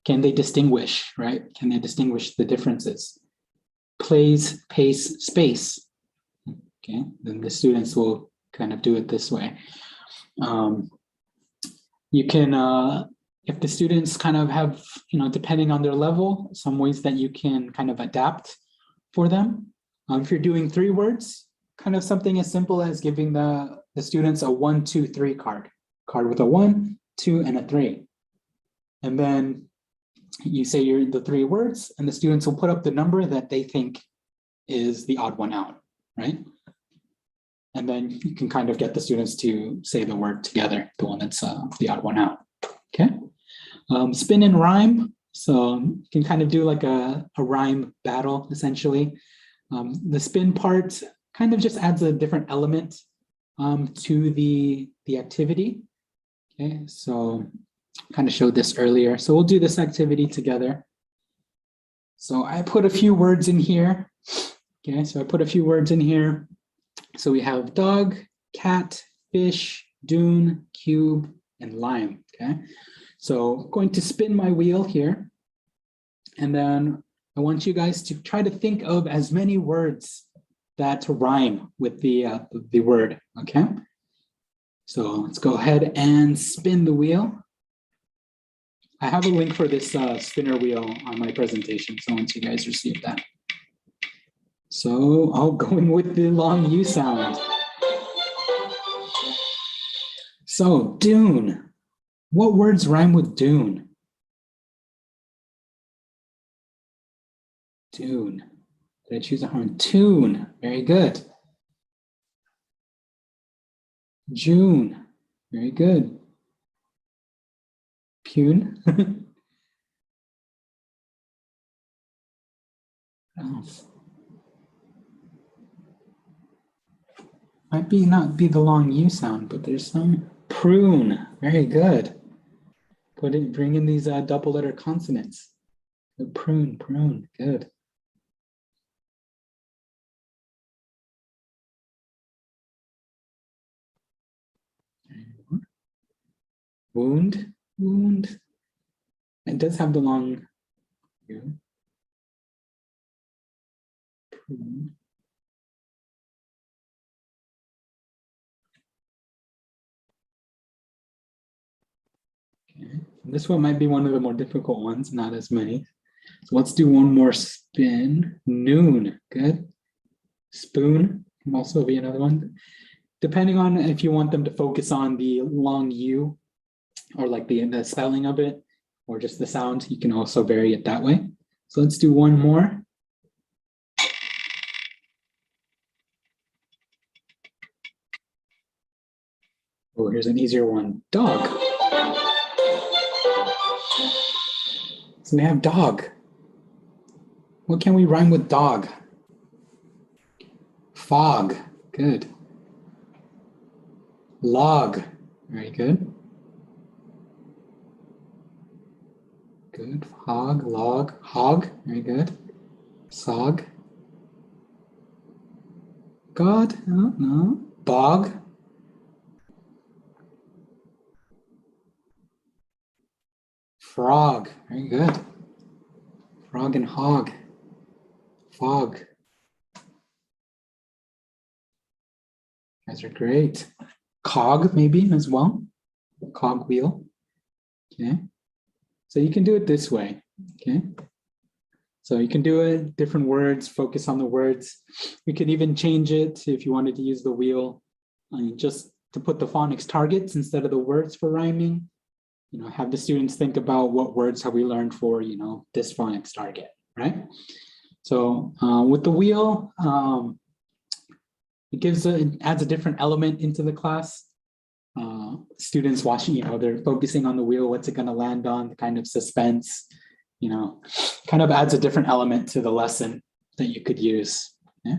Can they distinguish, right? Can they distinguish the differences? Plays, pace, space. Okay, then the students will kind of do it this way. You can, if the students kind of have, depending on their level, some ways that you can kind of adapt for them. If you're doing 3 words, kind of something as simple as giving the students a 1, 2, 3 card with a 1, 2, and a 3. And then you say the 3 words, and the students will put up the number that they think is the odd one out, right? And then you can kind of get the students to say the word together, the one that's the odd one out, okay? Spin and rhyme. So you can kind of do like a rhyme battle, essentially. The spin part kind of just adds a different element to the activity. Okay, so kind of showed this earlier. So we'll do this activity together. So I put a few words in here. Okay, so I put a few words in here. So we have dog, cat, fish, dune, cube, and lime. Okay, so I'm going to spin my wheel here. And then I want you guys to try to think of as many words that rhyme with the word. Okay, so let's go ahead and spin the wheel. I have a link for this spinner wheel on my presentation, so once you guys receive that. So I'll go in with the long U sound. So dune. What words rhyme with dune? Dune. Did I choose a horn? Tune. Very good. June. Very good. Pune. What else? Might not be the long U sound, but there's some. Prune. Very good. Bring in these double letter consonants. Prune, prune. Good. Wound, wound. It does have the long U. Prune. Okay. This one might be one of the more difficult ones, not as many. So let's do one more spin. Noon, good. Spoon can also be another one. Depending on if you want them to focus on the long U or like the spelling of it or just the sound, you can also vary it that way. So let's do one more. Oh, here's an easier one. Dog. So we have dog. What can we rhyme with dog? Fog. Good. Log. Very good. Good. Hog, log, hog. Very good. Sog. God. Oh, no. Bog. Frog. Very good. Frog and hog. Fog. You guys are great. Cog maybe as well. Cog wheel. Okay. So you can do it this way, okay? So you can do it, different words, focus on the words. You could even change it if you wanted to use the wheel, just to put the phonics targets instead of the words for rhyming. You know, have the students think about what words have we learned for, you know, this phonics target, right? So with the wheel, it adds a different element into the class. Students watching, you know, they're focusing on the wheel, what's it going to land on, the kind of suspense, you know, kind of adds a different element to the lesson that you could use. Yeah?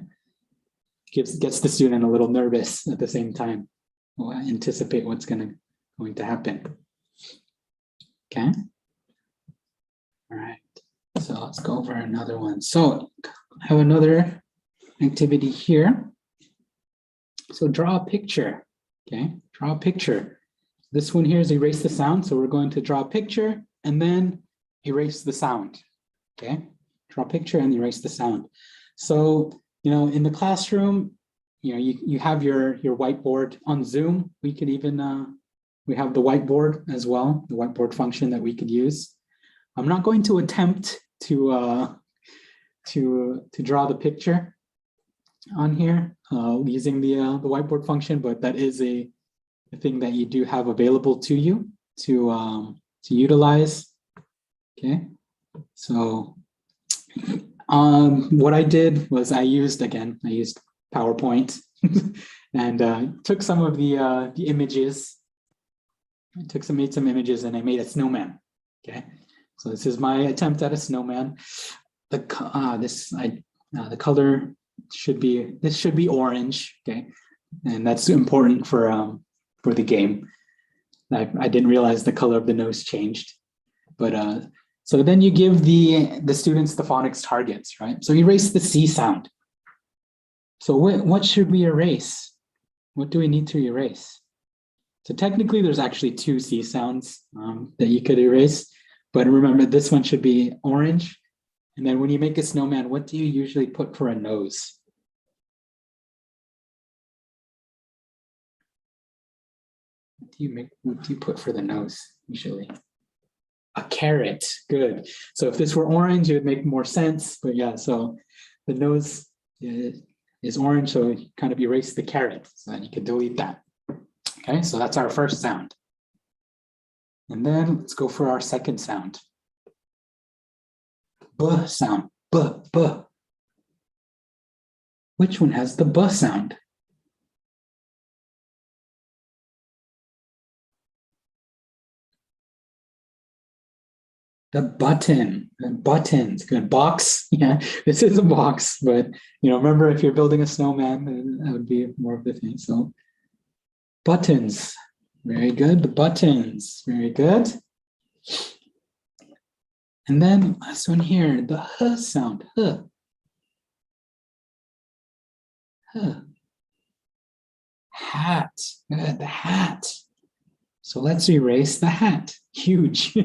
Gets the student a little nervous at the same time. We'll anticipate what's going to happen. Okay. All right. So let's go over another one. So I have another activity here. So draw a picture. Okay, draw a picture. This one here is erase the sound. So we're going to draw a picture and then erase the sound. Okay, draw a picture and erase the sound. So, you know, in the classroom, you know, you have your whiteboard on Zoom. We could even, we have the whiteboard as well, the whiteboard function that we could use. I'm not going to attempt to draw the picture on here using the whiteboard function, but that is a thing that you do have available to you to utilize. Okay, so what I did was I used PowerPoint and took some of the images. Made some images and I made a snowman. Okay, so this is my attempt at a snowman. The color should be orange. Okay, and that's important for the game. I didn't realize the color of the nose changed, but so then you give the students the phonics targets, right? So erase the C sound. So what should we erase? What do we need to erase? So technically there's actually two C sounds that you could erase, but remember this one should be orange. And then when you make a snowman, what do you usually put for a nose? What do you put for the nose usually? A carrot, good. So if this were orange, it would make more sense, but yeah, so the nose is orange, so you kind of erase the carrot, so then you can delete that. Okay, so that's our first sound. And then let's go for our second sound. B sound, b, b. Which one has the b sound? The button, buttons, good. Box, yeah, this is a box, but you know, remember if you're building a snowman, that would be more of the thing. So buttons, very good. The buttons, very good. And then last one here, the h sound, h. H. Hat, good, the hat. So let's erase the hat, huge.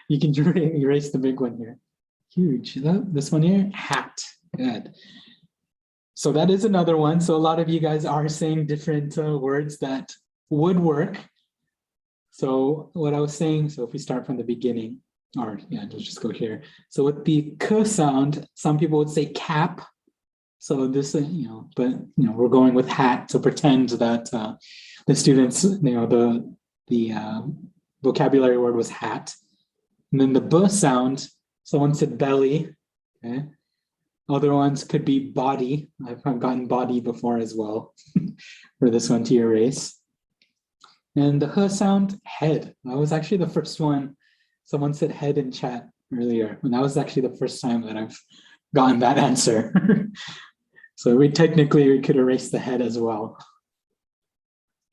You can erase the big one here. Huge. This one here, hat. Good. So that is another one. So a lot of you guys are saying different words that would work. So what I was saying, so if we start from the beginning, or yeah, let's just go here. So with the k sound, some people would say cap. So this, you know, but you know, we're going with hat to pretend that the students, you know, the vocabulary word was hat. And then the b sound, someone said belly. Okay. Other ones could be body. I've gotten body before as well for this one to erase. And the h sound, head. That was actually the first one. Someone said head in chat earlier, and that was actually the first time that I've gotten that answer. So we could erase the head as well.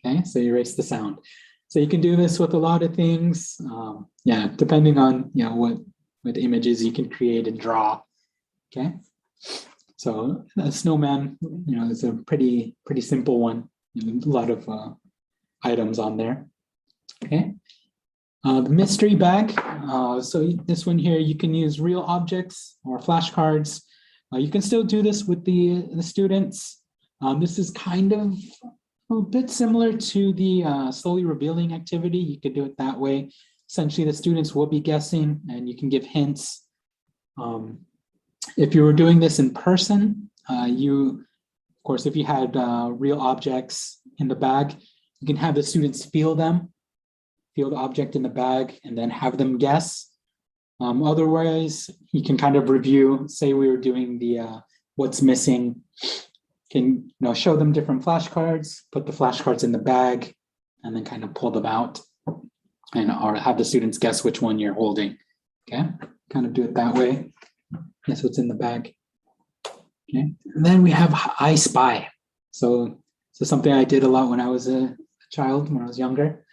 Okay, so erase the sound. So you can do this with a lot of things. Yeah, depending on, you know, what images you can create and draw. Okay, so a snowman, you know, is a pretty simple one. You know, a lot of items on there. Okay, the mystery bag. So this one here, you can use real objects or flashcards. You can still do this with the students. This is kind of a bit similar to the slowly revealing activity. You could do it that way. essentially the students will be guessing and you can give hints. If you were doing this in person, of course, if you had real objects in the bag, you can have the students feel the object in the bag and then have them guess. Otherwise, you can kind of review, say we were doing the what's missing, can show them different flashcards, put the flashcards in the bag, and then kind of pull them out or have the students guess which one you're holding. Okay, kind of do it that way. Guess what's in the bag. Okay, and then we have I Spy. So something I did a lot when I was a child, when I was younger.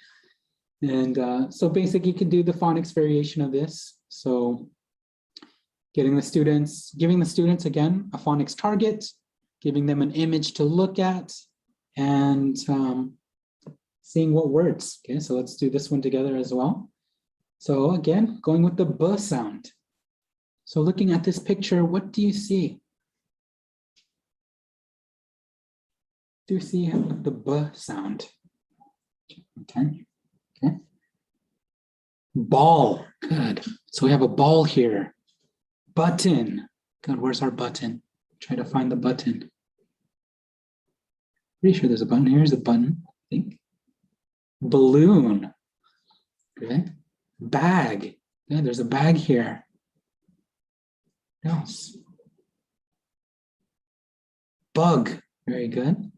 And so basically you can do the phonics variation of this. So giving the students again, a phonics target, giving them an image to look at, and seeing what words. Okay, so let's do this one together as well. So again, going with the B sound. So looking at this picture, what do you see? Do you see the B sound? Okay. Ball, good. So we have a ball here. Button, good, where's our button? Try to find the button. Pretty sure there's a button. Here's a button, I think. Balloon, good. Bag, yeah, there's a bag here. What else? Bug, very good.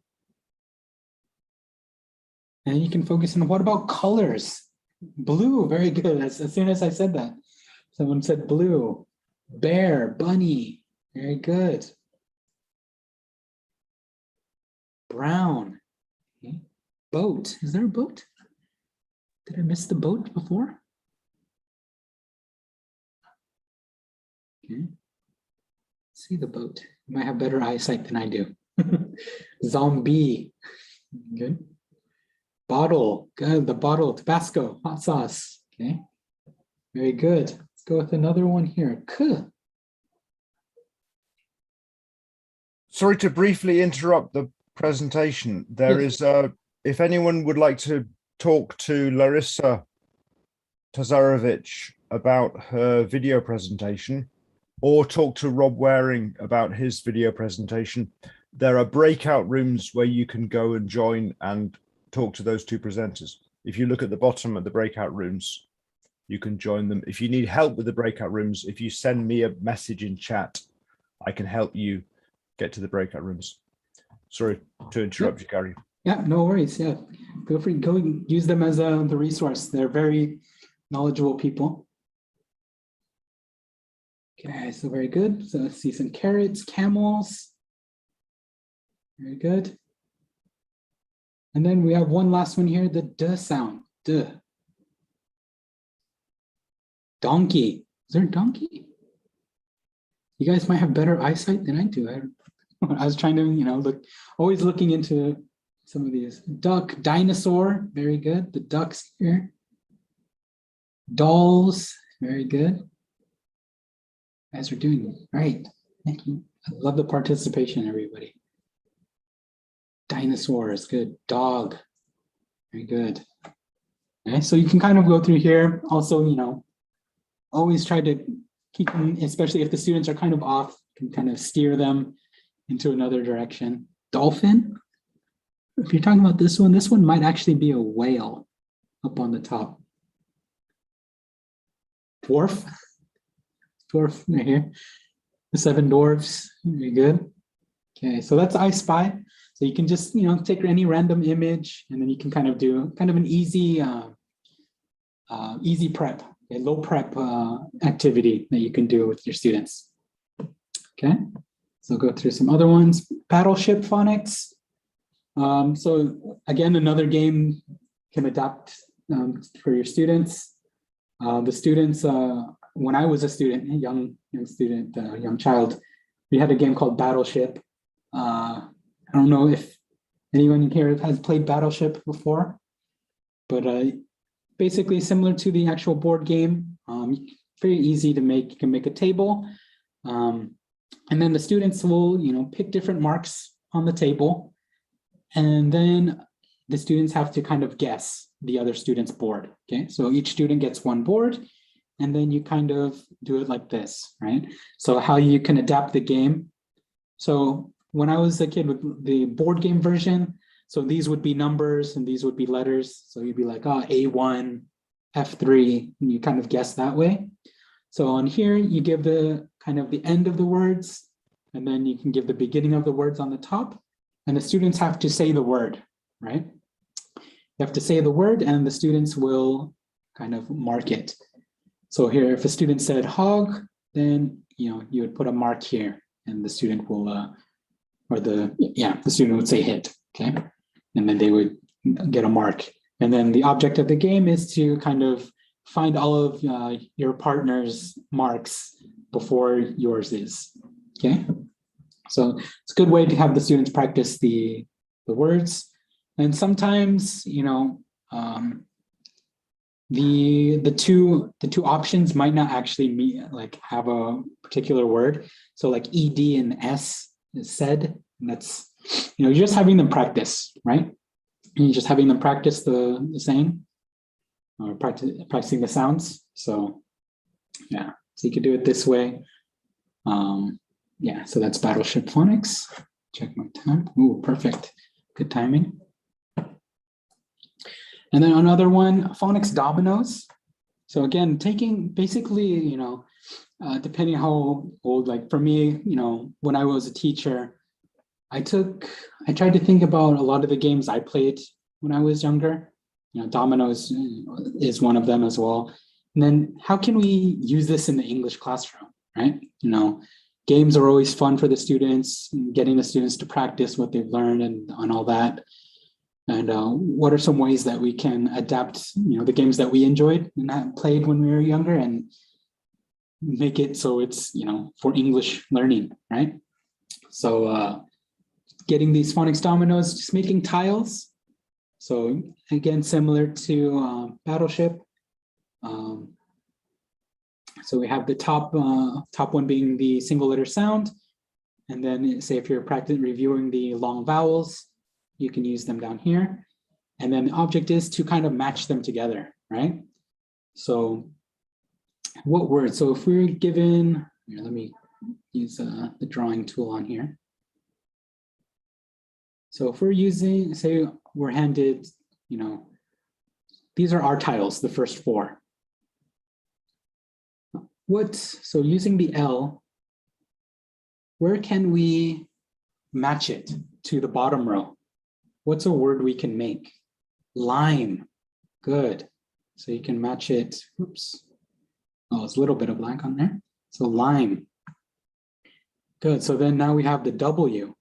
And you can focus on, what about colors? Blue, very good. As soon as I said that, someone said blue. Bear, bunny, very good. Brown, okay. Boat, is there a boat? Did I miss the boat before? Okay, see the boat. You might have better eyesight than I do. Zombie, good. Bottle, good, the bottle, Tabasco, hot sauce, okay. Very good, let's go with another one here, K. Sorry to briefly interrupt the presentation. There is, if anyone would like to talk to Larissa Tazarovich about her video presentation, or talk to Rob Waring about his video presentation, there are breakout rooms where you can go and join and talk to those two presenters. If you look at the bottom of the breakout rooms, you can join them. If you need help with the breakout rooms, if you send me a message in chat, I can help you get to the breakout rooms. Sorry to interrupt you, Gary. Yeah, no worries. Yeah, feel free, go and use them as the resource. They're very knowledgeable people. Okay, so very good. So let's see some carrots, camels. Very good. And then we have one last one here, the D sound, D. Donkey, is there a donkey? You guys might have better eyesight than I do. I was trying to, always looking into some of these. Duck, dinosaur, very good. The ducks here. Dolls, very good. You guys are doing great. Thank you. I love the participation, everybody. Dinosaurs, good. Dog, very good. Okay, so you can kind of go through here. Also, always try to keep them, especially if the students are kind of off, can kind of steer them into another direction. Dolphin, if you're talking about this one might actually be a whale up on the top. Dwarf right here. The 7 dwarfs, very good. Okay, so that's I Spy. So you can just, take any random image and then you can kind of do an easy, easy prep, a low prep activity that you can do with your students. Okay, so go through some other ones. Battleship phonics. So again, another game can adapt for your students. The students, when I was a student, a young student, young child, we had a game called Battleship. I don't know if anyone here has played Battleship before, but basically similar to the actual board game, very easy to make. You can make a table, and then the students will, pick different marks on the table, and then the students have to kind of guess. the other student's board. Okay, so each student gets one board, and then you kind of do it like this, right? So how you can adapt the game. So when I was a kid with the board game version, so these would be numbers and these would be letters. So you'd be like, oh, A1, F3, and you kind of guess that way. So on here, you give the kind of the end of the words, and then you can give the beginning of the words on the top, and the students have to say the word, right? You have to say the word and the students will kind of mark it. So here, if a student said hog, then you would put a mark here and the student will, the student would say hit, okay? And then they would get a mark. And then the object of the game is to kind of find all of your partner's marks before yours is, okay? So it's a good way to have the students practice the words. And sometimes, the two options might not actually have a particular word. So like ED and S is said, and that's, you're just having them practice, right? And you're just having them practice the saying or practicing the sounds. So yeah, so you could do it this way. Yeah, so that's Battleship Phonics. Check my time. Ooh, perfect. Good timing. And then another one, phonics dominoes. So again, taking basically, depending how old, like for me, when I was a teacher, I tried to think about a lot of the games I played when I was younger. Dominoes is one of them as well. And then how can we use this in the English classroom, right? Games are always fun for the students, getting the students to practice what they've learned and all that. And what are some ways that we can adapt, the games that we enjoyed and played when we were younger and make it so it's, for English learning, right? So getting these phonics dominoes, just making tiles. So again, similar to Battleship. So we have the top one being the single letter sound. And then say if you're reviewing the long vowels, you can use them down here. And then the object is to kind of match them together, right? So what words? So if we're given, here, let me use the drawing tool on here. So if we're using, say we're handed, these are our tiles, the first four. So using the L, where can we match it to the bottom row? What's a word we can make? Lime, good. So you can match it, oops. Oh, it's a little bit of blank on there. So lime, good. So then now we have the W.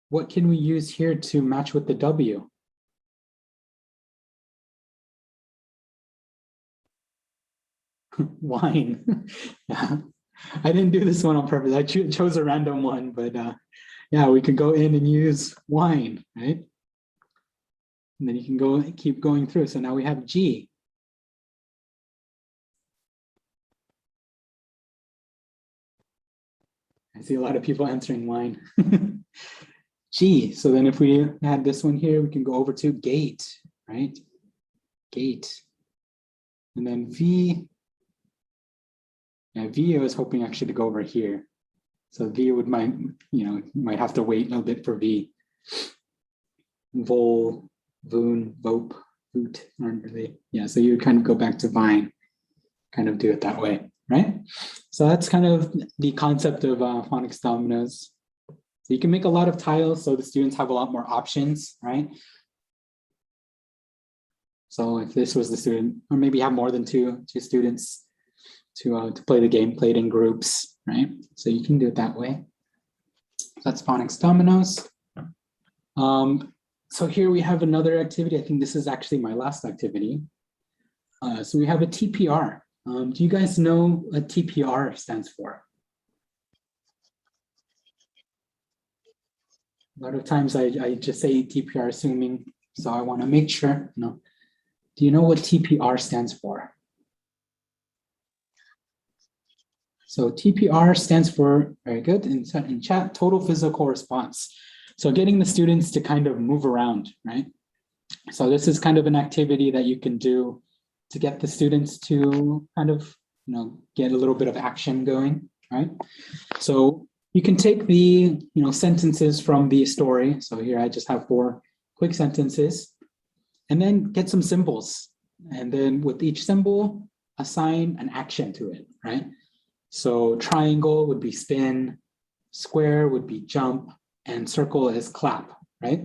What can we use here to match with the W? Wine. Yeah. I didn't do this one on purpose. I chose a random one, but yeah, we could go in and use wine, right? And then you can keep going through. So now we have G. I see a lot of people answering wine. G. So then if we had this one here, we can go over to gate, right? Gate. And then V. Yeah, V I was hoping actually to go over here. So V might have to wait a little bit for V. Vol, Voon, Vope, Voot, aren't really. Yeah, so you kind of go back to Vine, kind of do it that way, right? So that's kind of the concept of phonics dominoes. So you can make a lot of tiles so the students have a lot more options, right? So if this was the student, or maybe have more than two students to play the game, play it in groups, right? So you can do it that way. That's phonics dominoes. So here we have another activity. I think this is actually my last activity. So we have a TPR. Do you guys know what TPR stands for? A lot of times I just say TPR assuming, so I want to make sure. No. Do you know what TPR stands for? So TPR stands for, very good, in chat, total physical response. So getting the students to kind of move around, right? So this is kind of an activity that you can do to get the students to kind of, get a little bit of action going, right? So you can take the, sentences from the story. So here I just have 4 quick sentences, and then get some symbols. And then with each symbol, assign an action to it, right? So triangle would be spin, square would be jump, and circle is clap, right?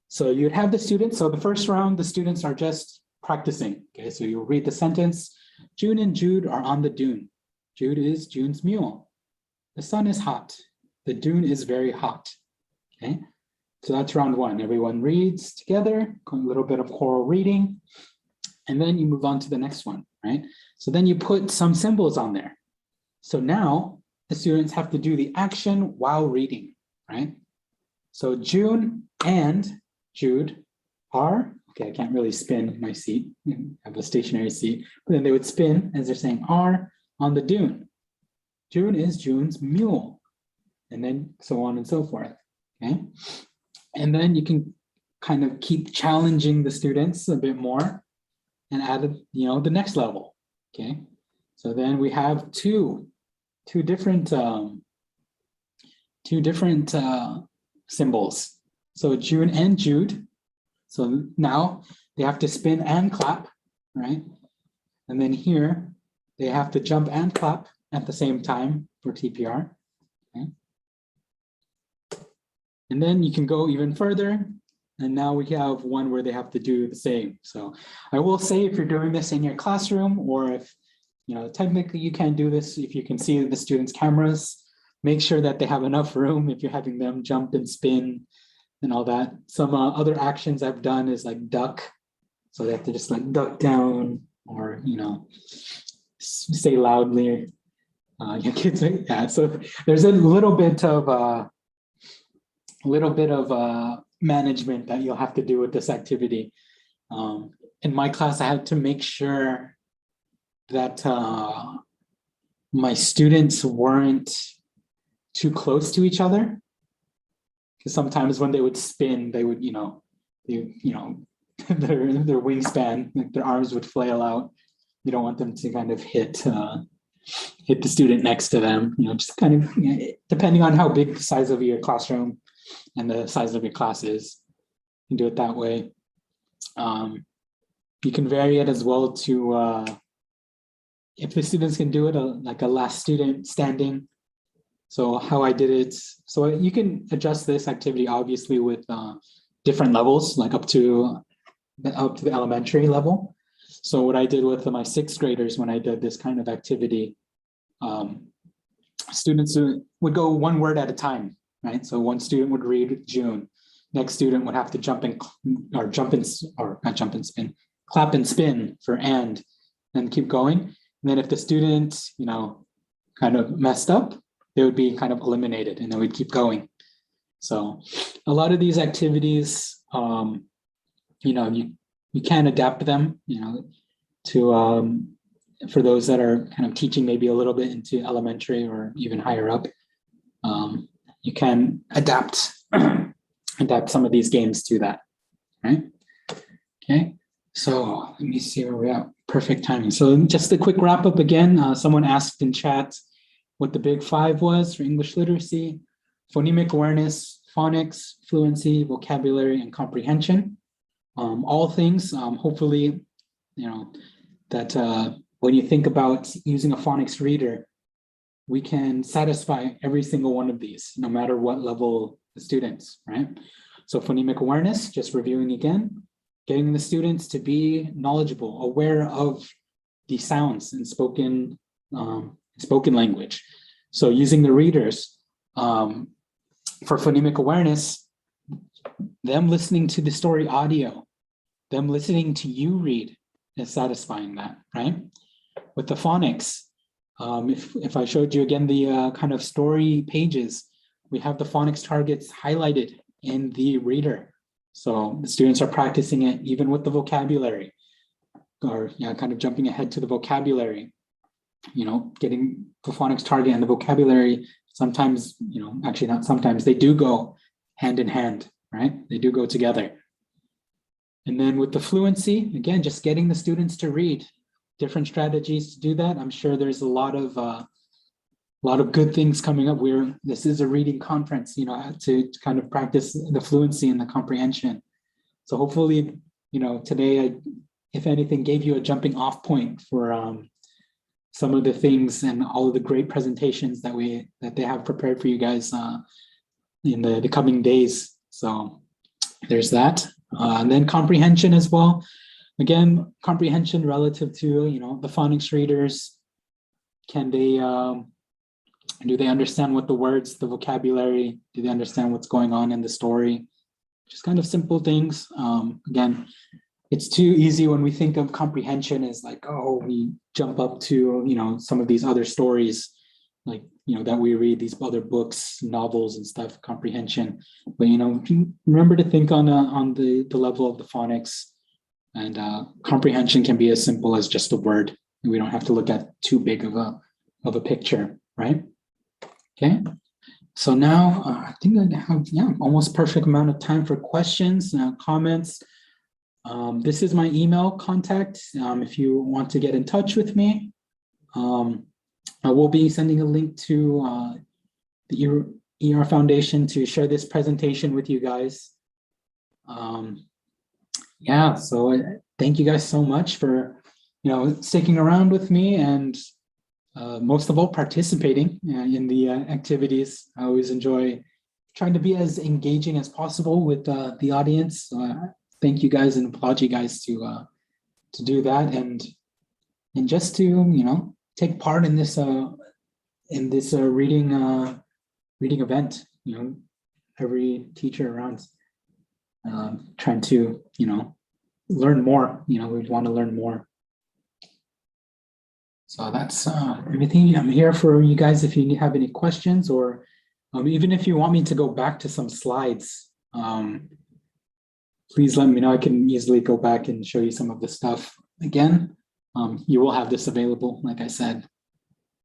So you'd have the students. So the first round, the students are just practicing. Okay, so you'll read the sentence. June and Jude are on the dune. Jude is June's mule. The sun is hot. The dune is very hot. Okay, so that's round 1. Everyone reads together, a little bit of choral reading, and then you move on to the next one, right? So then you put some symbols on there. So now the students have to do the action while reading, right? So June and Jude are, okay, I can't really spin my seat. I have a stationary seat, but then they would spin as they're saying are on the dune. June is June's mule, and then so on and so forth, okay? And then you can kind of keep challenging the students a bit more and add, the next level, okay? So then we have two different symbols. So June and Jude. So now they have to spin and clap, right? And then here they have to jump and clap at the same time for TPR. Okay. And then you can go even further. And now we have one where they have to do the same. So I will say, if you're doing this in your classroom, or if, technically you can't do this if you can see the students' cameras, make sure that they have enough room if you're having them jump and spin and all that. Some other actions I've done is like duck. So they have to just like duck down, or, say loudly. Your kids, yeah. So there's a little bit of management that you'll have to do with this activity. In my class, I had to make sure that my students weren't too close to each other. Because sometimes when they would spin, they would, their wingspan, like their arms would flail out. You don't want them to kind of hit the student next to them. Just kind of, depending on how big the size of your classroom and the size of your class is, you can do it that way. You can vary it as well to, if the students can do it, like a last student standing. So how I did it, so you can adjust this activity obviously with different levels, like up to the elementary level. So what I did with my 6th graders when I did this kind of activity, students would go one word at a time, right? So one student would read June, next student would have to clap and spin for and keep going. And then if the student, kind of messed up, they would be kind of eliminated, and then we'd keep going. So a lot of these activities, you can adapt them, to for those that are kind of teaching maybe a little bit into elementary or even higher up. You can adapt some of these games to that, right? Okay, so let me see where we're at. Perfect timing. So just a quick wrap up again. Someone asked in chat what the big 5 was for English literacy: phonemic awareness, phonics, fluency, vocabulary, and comprehension. All things, hopefully, that when you think about using a phonics reader, we can satisfy every single one of these, no matter what level the students, right? So phonemic awareness, just reviewing again, getting the students to be knowledgeable, aware of the sounds in spoken language. So using the readers for phonemic awareness, them listening to the story audio, them listening to you read is satisfying that, right? With the phonics, if I showed you again the kind of story pages, we have the phonics targets highlighted in the reader. So the students are practicing it even with the vocabulary, or kind of jumping ahead to the vocabulary, getting the phonics target and the vocabulary. Sometimes, actually not sometimes, they do go hand in hand, right? They do go together. And then with the fluency, again, just getting the students to read, different strategies to do that. I'm sure there's a lot of good things coming up. This is a reading conference, to kind of practice the fluency and the comprehension. So hopefully, today I, if anything, gave you a jumping off point for some of the things and all of the great presentations that they have prepared for you guys in the coming days. So there's that. And then comprehension as well. Again, comprehension relative to, the phonics readers. Can they, do they understand what the words, the vocabulary, do they understand what's going on in the story? Just kind of simple things. Again, it's too easy when we think of comprehension as like, oh, we jump up to, some of these other stories, like, that we read, these other books, novels and stuff, comprehension. But, remember to think on the level of the phonics, and comprehension can be as simple as just a word. We don't have to look at too big of a picture, right? Okay. So now I think I have, almost perfect amount of time for questions, comments. This is my email contact. If you want to get in touch with me, I will be sending a link to the ER Foundation to share this presentation with you guys. So thank you guys so much for, sticking around with me, and most of all, participating in the activities. I always enjoy trying to be as engaging as possible with the audience. Thank you guys and applaud you guys to do that, and just to take part in this reading event. Every teacher around trying to learn more. We want to learn more. So that's everything. I'm here for you guys if you have any questions, or even if you want me to go back to some slides. Please let me know. I can easily go back and show you some of the stuff again. You will have this available, like I said.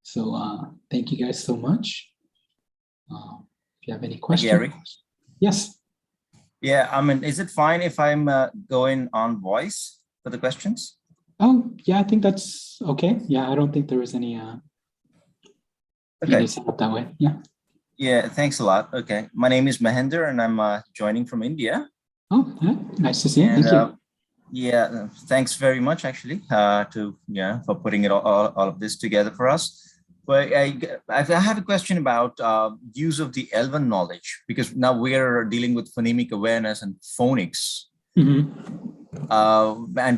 So thank you guys so much. If you have any questions. Gary? Yes. Yeah, is it fine if I'm going on voice for the questions? Oh, yeah, I think that's okay. Yeah, I don't think there was any set up that way. Yeah. Yeah, thanks a lot. Okay. My name is Mahinder and I'm joining from India. Oh, yeah. Nice to see you. Thank you. Yeah, thanks very much actually for putting all of this together for us. But I have a question about use of the L1 knowledge, because now we're dealing with phonemic awareness and phonics. And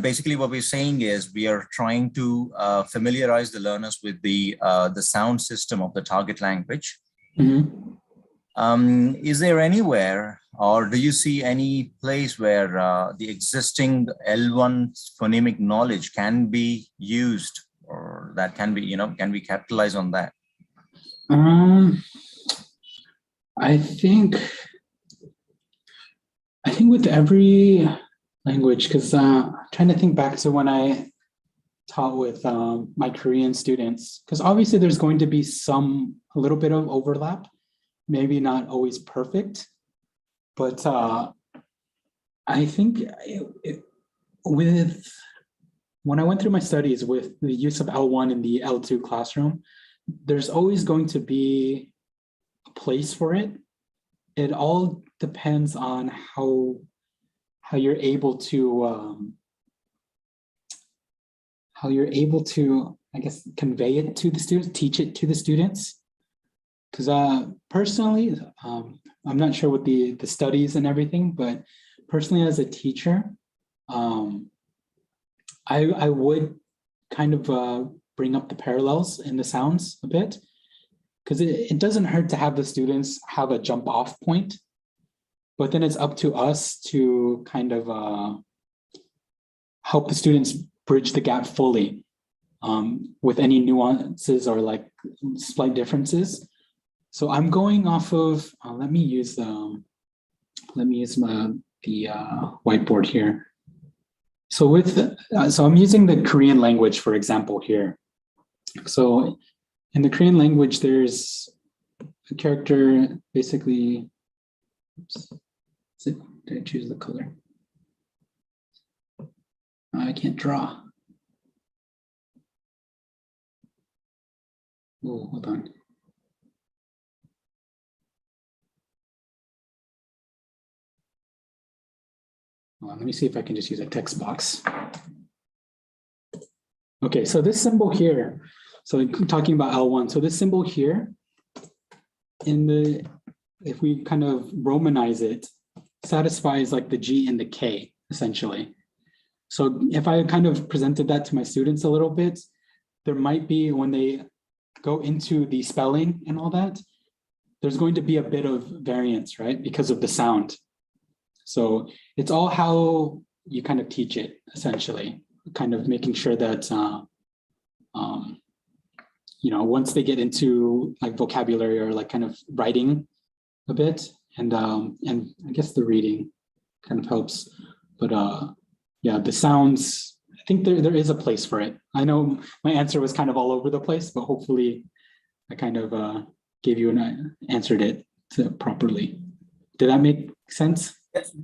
basically what we're saying is we are trying to familiarize the learners with the sound system of the target language. Is there anywhere, or do you see any place where the existing L1 phonemic knowledge can be used, or that can be capitalized on that? I think with every language, because I'm trying to think back to when I taught with my Korean students, because obviously there's going to be a little bit of overlap, maybe not always perfect, but I think when I went through my studies with the use of L1 in the L2 classroom, there's always going to be a place for it. It all depends on how you're able to I guess convey it to the students, teach it to the students. Because personally, I'm not sure what the studies and everything, but personally as a teacher, I would kind of bring up the parallels in the sounds a bit, because it doesn't hurt to have the students have a jump off point, but then it's up to us to kind of help the students bridge the gap fully with any nuances or like slight differences. So I'm going off of, let me use the whiteboard here. So I'm using the Korean language, for example, here. So in the Korean language, there's a character, basically Oops. Did I choose the color? I can't draw. Oh, hold on. Hold on, let me see if I can just use a text box. Okay, so this symbol here, so talking about L1, so this symbol here, if we kind of Romanize it, satisfies like the G and the K, essentially. So if I kind of presented that to my students a little bit, there might be, when they go into the spelling and all that, there's going to be a bit of variance, right? Because of the sound. So it's all how you kind of teach it, essentially, kind of making sure that, you know, once they get into like vocabulary or like kind of writing a bit, and I guess the reading kind of helps, but yeah, the sounds, I think there is a place for it. I know my answer was kind of all over the place, but hopefully I kind of gave you answered it properly. Did that make sense?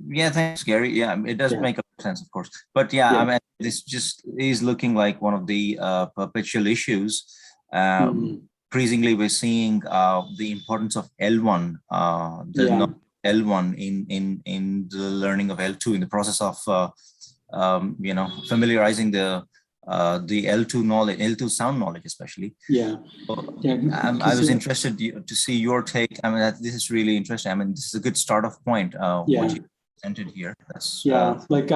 Yeah, thanks, Gary. Yeah, it does make a lot of sense, of course. But yeah, Yeah. I mean, this just is looking like one of the perpetual issues. Increasingly, we're seeing the importance of L1, the L1 in the learning of L2, in the process of you know, familiarizing the L2 knowledge, L2 sound knowledge, especially. Yeah. So, Yeah. I was interested to see your take. I mean, this is really interesting. I mean, this is a good start off point. What you presented here. That's like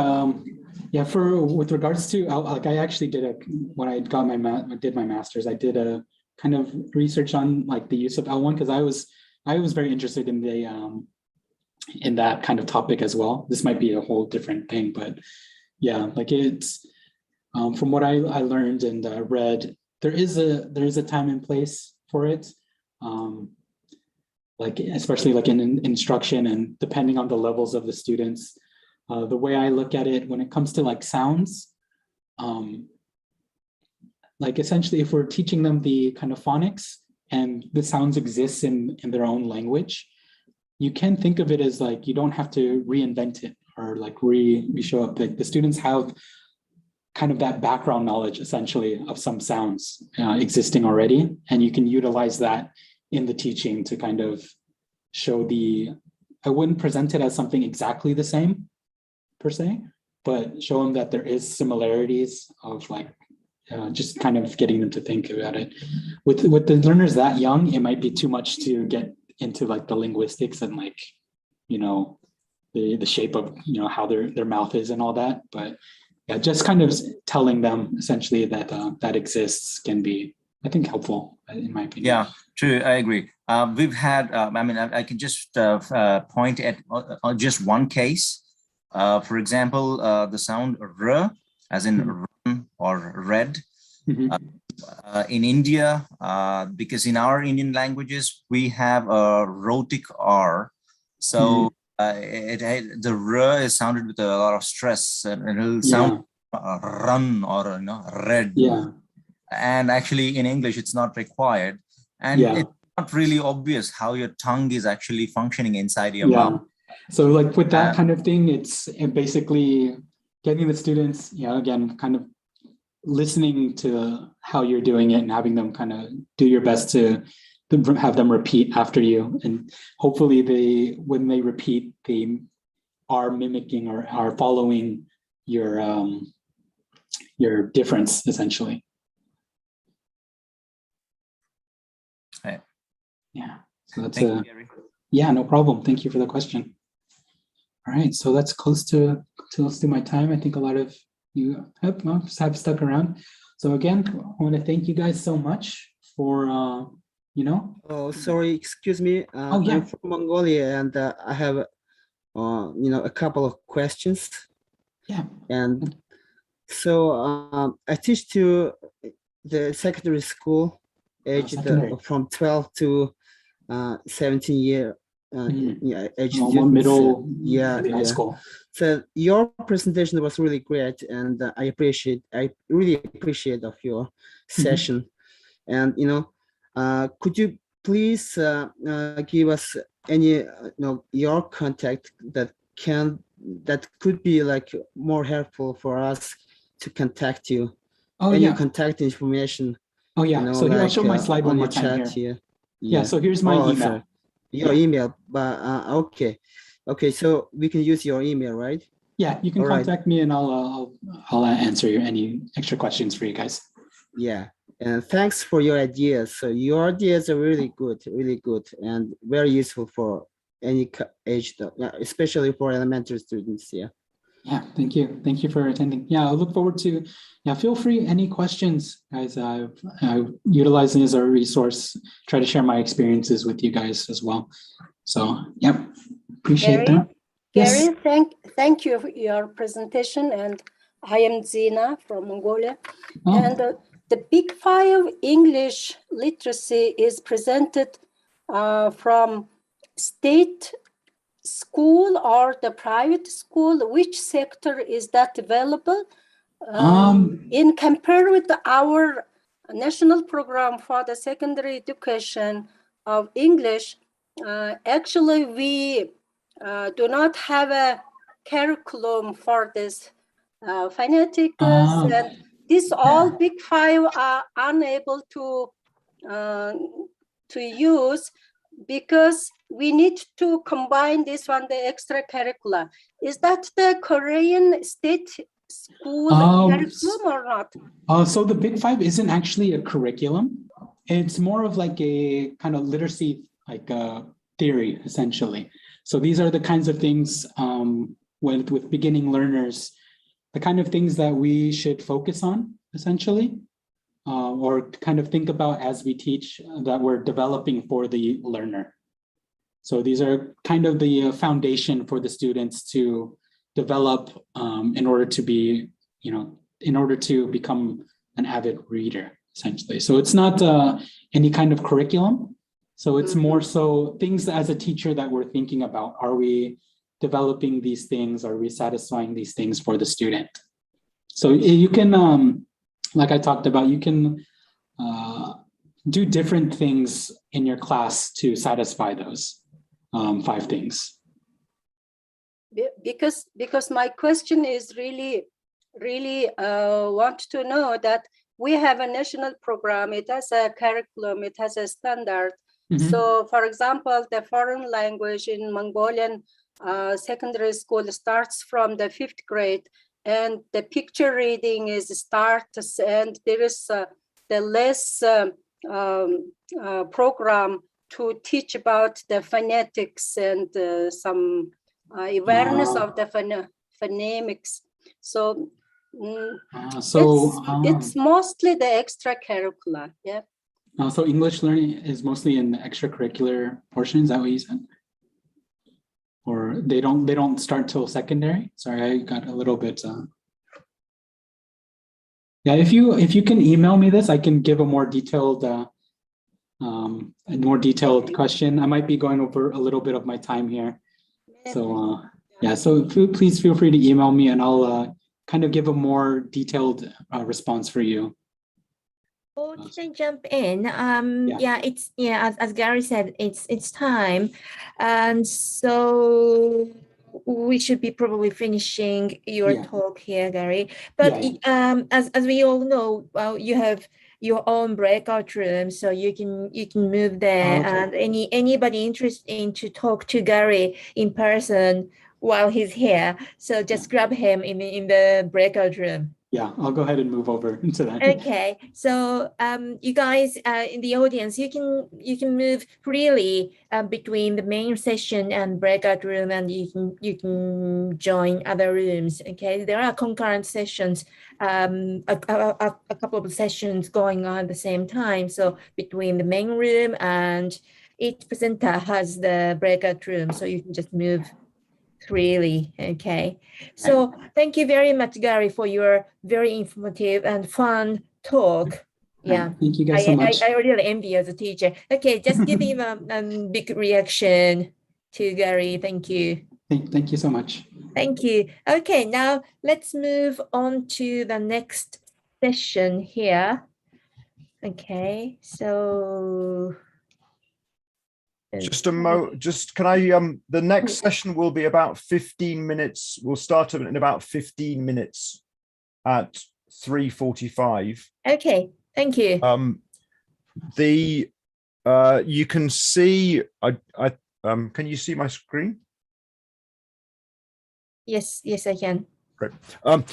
yeah. With regards to like, I actually did when I got did my master's, I did a kind of research on like the use of L1, because I was very interested in the in that kind of topic as well. This might be a whole different thing, but yeah, like it's from what I learned and read, there is a time and place for it, like especially like in instruction and depending on the levels of the students. The way I look at it when it comes to like sounds, like essentially if we're teaching them the kind of phonics and the sounds exist in their own language, you can think of it as like you don't have to reinvent it or like show up. Like the students have kind of that background knowledge essentially of some sounds existing already, and you can utilize that in the teaching to kind of show I wouldn't present it as something exactly the same per se, but show them that there is similarities of like just kind of getting them to think about it. With the learners that young, it might be too much to get into like the linguistics and like, you know, the shape of, you know, how their mouth is and all that. But yeah, just kind of telling them essentially that that exists can be, I think, helpful in my opinion. Yeah, true. I agree. We've had, I mean, I can just point at just one case. For example, the sound r, as in run or red. In India, because in our Indian languages, we have a rhotic R. So the r is sounded with a lot of stress, and it'll sound run or, you know, red. Yeah. And actually in English, it's not required. And it's not really obvious how your tongue is actually functioning inside your mouth. So like with that kind of thing, it's basically getting the students, you know, again, kind of listening to how you're doing it and having them kind of do your best to have them repeat after you. And hopefully when they repeat, they are mimicking or are following your difference essentially. Right. Yeah. So that's Thank you, Gary. Yeah, no problem. Thank you for the question. All right, so that's close to my time. I think a lot of you have stuck around. So again, I want to thank you guys so much for you know. Oh, sorry, excuse me. Oh yeah. I'm from Mongolia, and I have you know, a couple of questions. Yeah. And so I teach to the secondary school, aged from 12 to 17 year. Age middle, high school. So your presentation was really great, and I really appreciate of your session. And you know, could you please give us any your contact that could be like more helpful for us to contact you. Oh, Any yeah. contact information. Oh, yeah. So here, I'll show my slide one on more the time chat here. here. Yeah. So here's my email. Sorry. Your Yeah. email, but okay. So we can use your email, right? Yeah, you can All right. contact me and I'll answer any extra questions for you guys. Yeah, and thanks for your ideas. So your ideas are really good, and very useful for any age, especially for elementary students. Yeah. Yeah, thank you. Thank you for attending. Yeah, I look forward to, feel free, any questions, guys. I utilize it as a resource, try to share my experiences with you guys as well. So, yeah, appreciate Gary? that. Yes. Gary, thank you for your presentation. And I am Zina from Mongolia. Oh. And the Big Five English literacy is presented from state school or the private school. Which sector is that available? In compare with our national program for the secondary education of English, actually we do not have a curriculum for this phonetics, and these all Big Five are unable to use because we need to combine this one, the extracurricular. Is that the Korean state school curriculum or not? So the Big Five isn't actually a curriculum. It's more of like a kind of literacy, like theory, essentially. So these are the kinds of things with beginning learners, the kind of things that we should focus on, essentially, or kind of think about as we teach, that we're developing for the learner. So these are kind of the foundation for the students to develop in order to be, in order to become an avid reader, essentially. So it's not any kind of curriculum. So it's more so things as a teacher that we're thinking about. Are we developing these things? Are we satisfying these things for the student? So you can, like I talked about, you can do different things in your class to satisfy those 5 things. Because my question is really want to know that we have a national program. It has a curriculum. It has a standard. So, for example, the foreign language in Mongolian secondary school starts from the 5th grade, and the picture reading starts, and there is the less program to teach about the phonetics and some awareness of the phonemics. So, it's mostly the extracurricular. Yeah. So English learning is mostly in the extracurricular portion. Is that what you said? Or they don't start till secondary? Sorry, I got a little bit. Yeah, if you can email me this, I can give a more detailed question. I might be going over a little bit of my time here. So yeah, so please feel free to email me and I'll kind of give a more detailed response for you. Oh, can I jump in? As Gary said, it's time, and so we should be probably finishing your talk here, Gary. But as we all know, you have your own breakout room, so you can move there. And anybody interested in to talk to Gary in person while he's here, so just grab him in the breakout room. Yeah, I'll go ahead and move over into that. Okay, so you guys in the audience, you can move freely between the main session and breakout room, and you can join other rooms. Okay, there are concurrent sessions, a couple of sessions going on at the same time. So between the main room and each presenter has the breakout room, so you can just move freely. Okay, so thank you very much, Gary, for your very informative and fun talk. Yeah, thank you guys so much. I really envy you as a teacher. Okay, just give him a big reaction to Gary. Thank you. Thank you so much. Thank you. Okay, now let's move on to the next session here. Okay, so Just can I the next session will be about 15 minutes. We'll start in about 15 minutes at 3:45. Okay, thank you. You can see can you see my screen? Yes, I can. Great.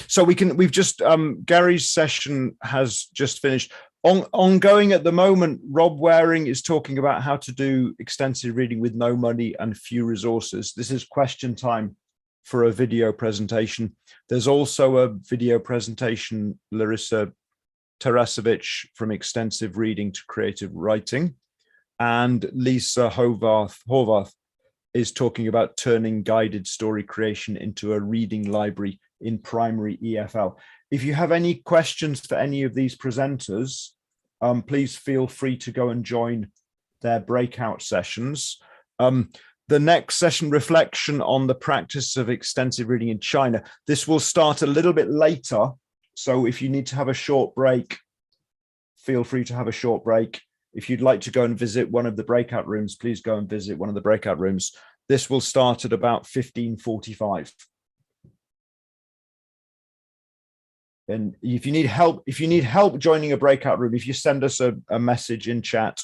So we've just Gary's session has just finished. Ongoing at the moment, Rob Waring is talking about how to do extensive reading with no money and few resources. This is question time for a video presentation. There's also a video presentation, Larissa Tarasevich, from Extensive Reading to Creative Writing, and Lisa Horvath is talking about turning guided story creation into a reading library in primary EFL. If you have any questions for any of these presenters, please feel free to go and join their breakout sessions. The next session, reflection on the practice of extensive reading in China. This will start a little bit later. So if you need to have a short break, feel free to have a short break. If you'd like to go and visit one of the breakout rooms, please go and visit one of the breakout rooms. This will start at about 15:45. And if you need help joining a breakout room, if you send us a message in chat,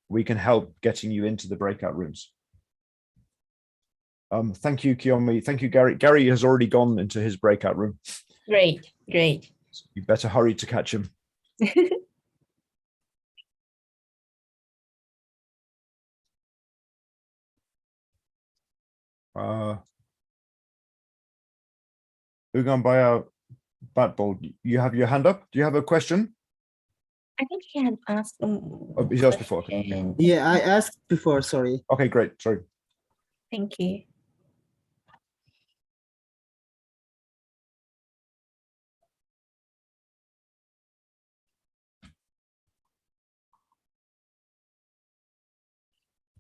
we can help getting you into the breakout rooms. Thank you, Kiyomi. Thank you, Gary. Gary has already gone into his breakout room. Great. You better hurry to catch him. Ugan Baya Batball, you have your hand up. Do you have a question? I think he had asked. He's asked before. Okay. Yeah, I asked before, sorry. Okay, great. Sorry. Thank you.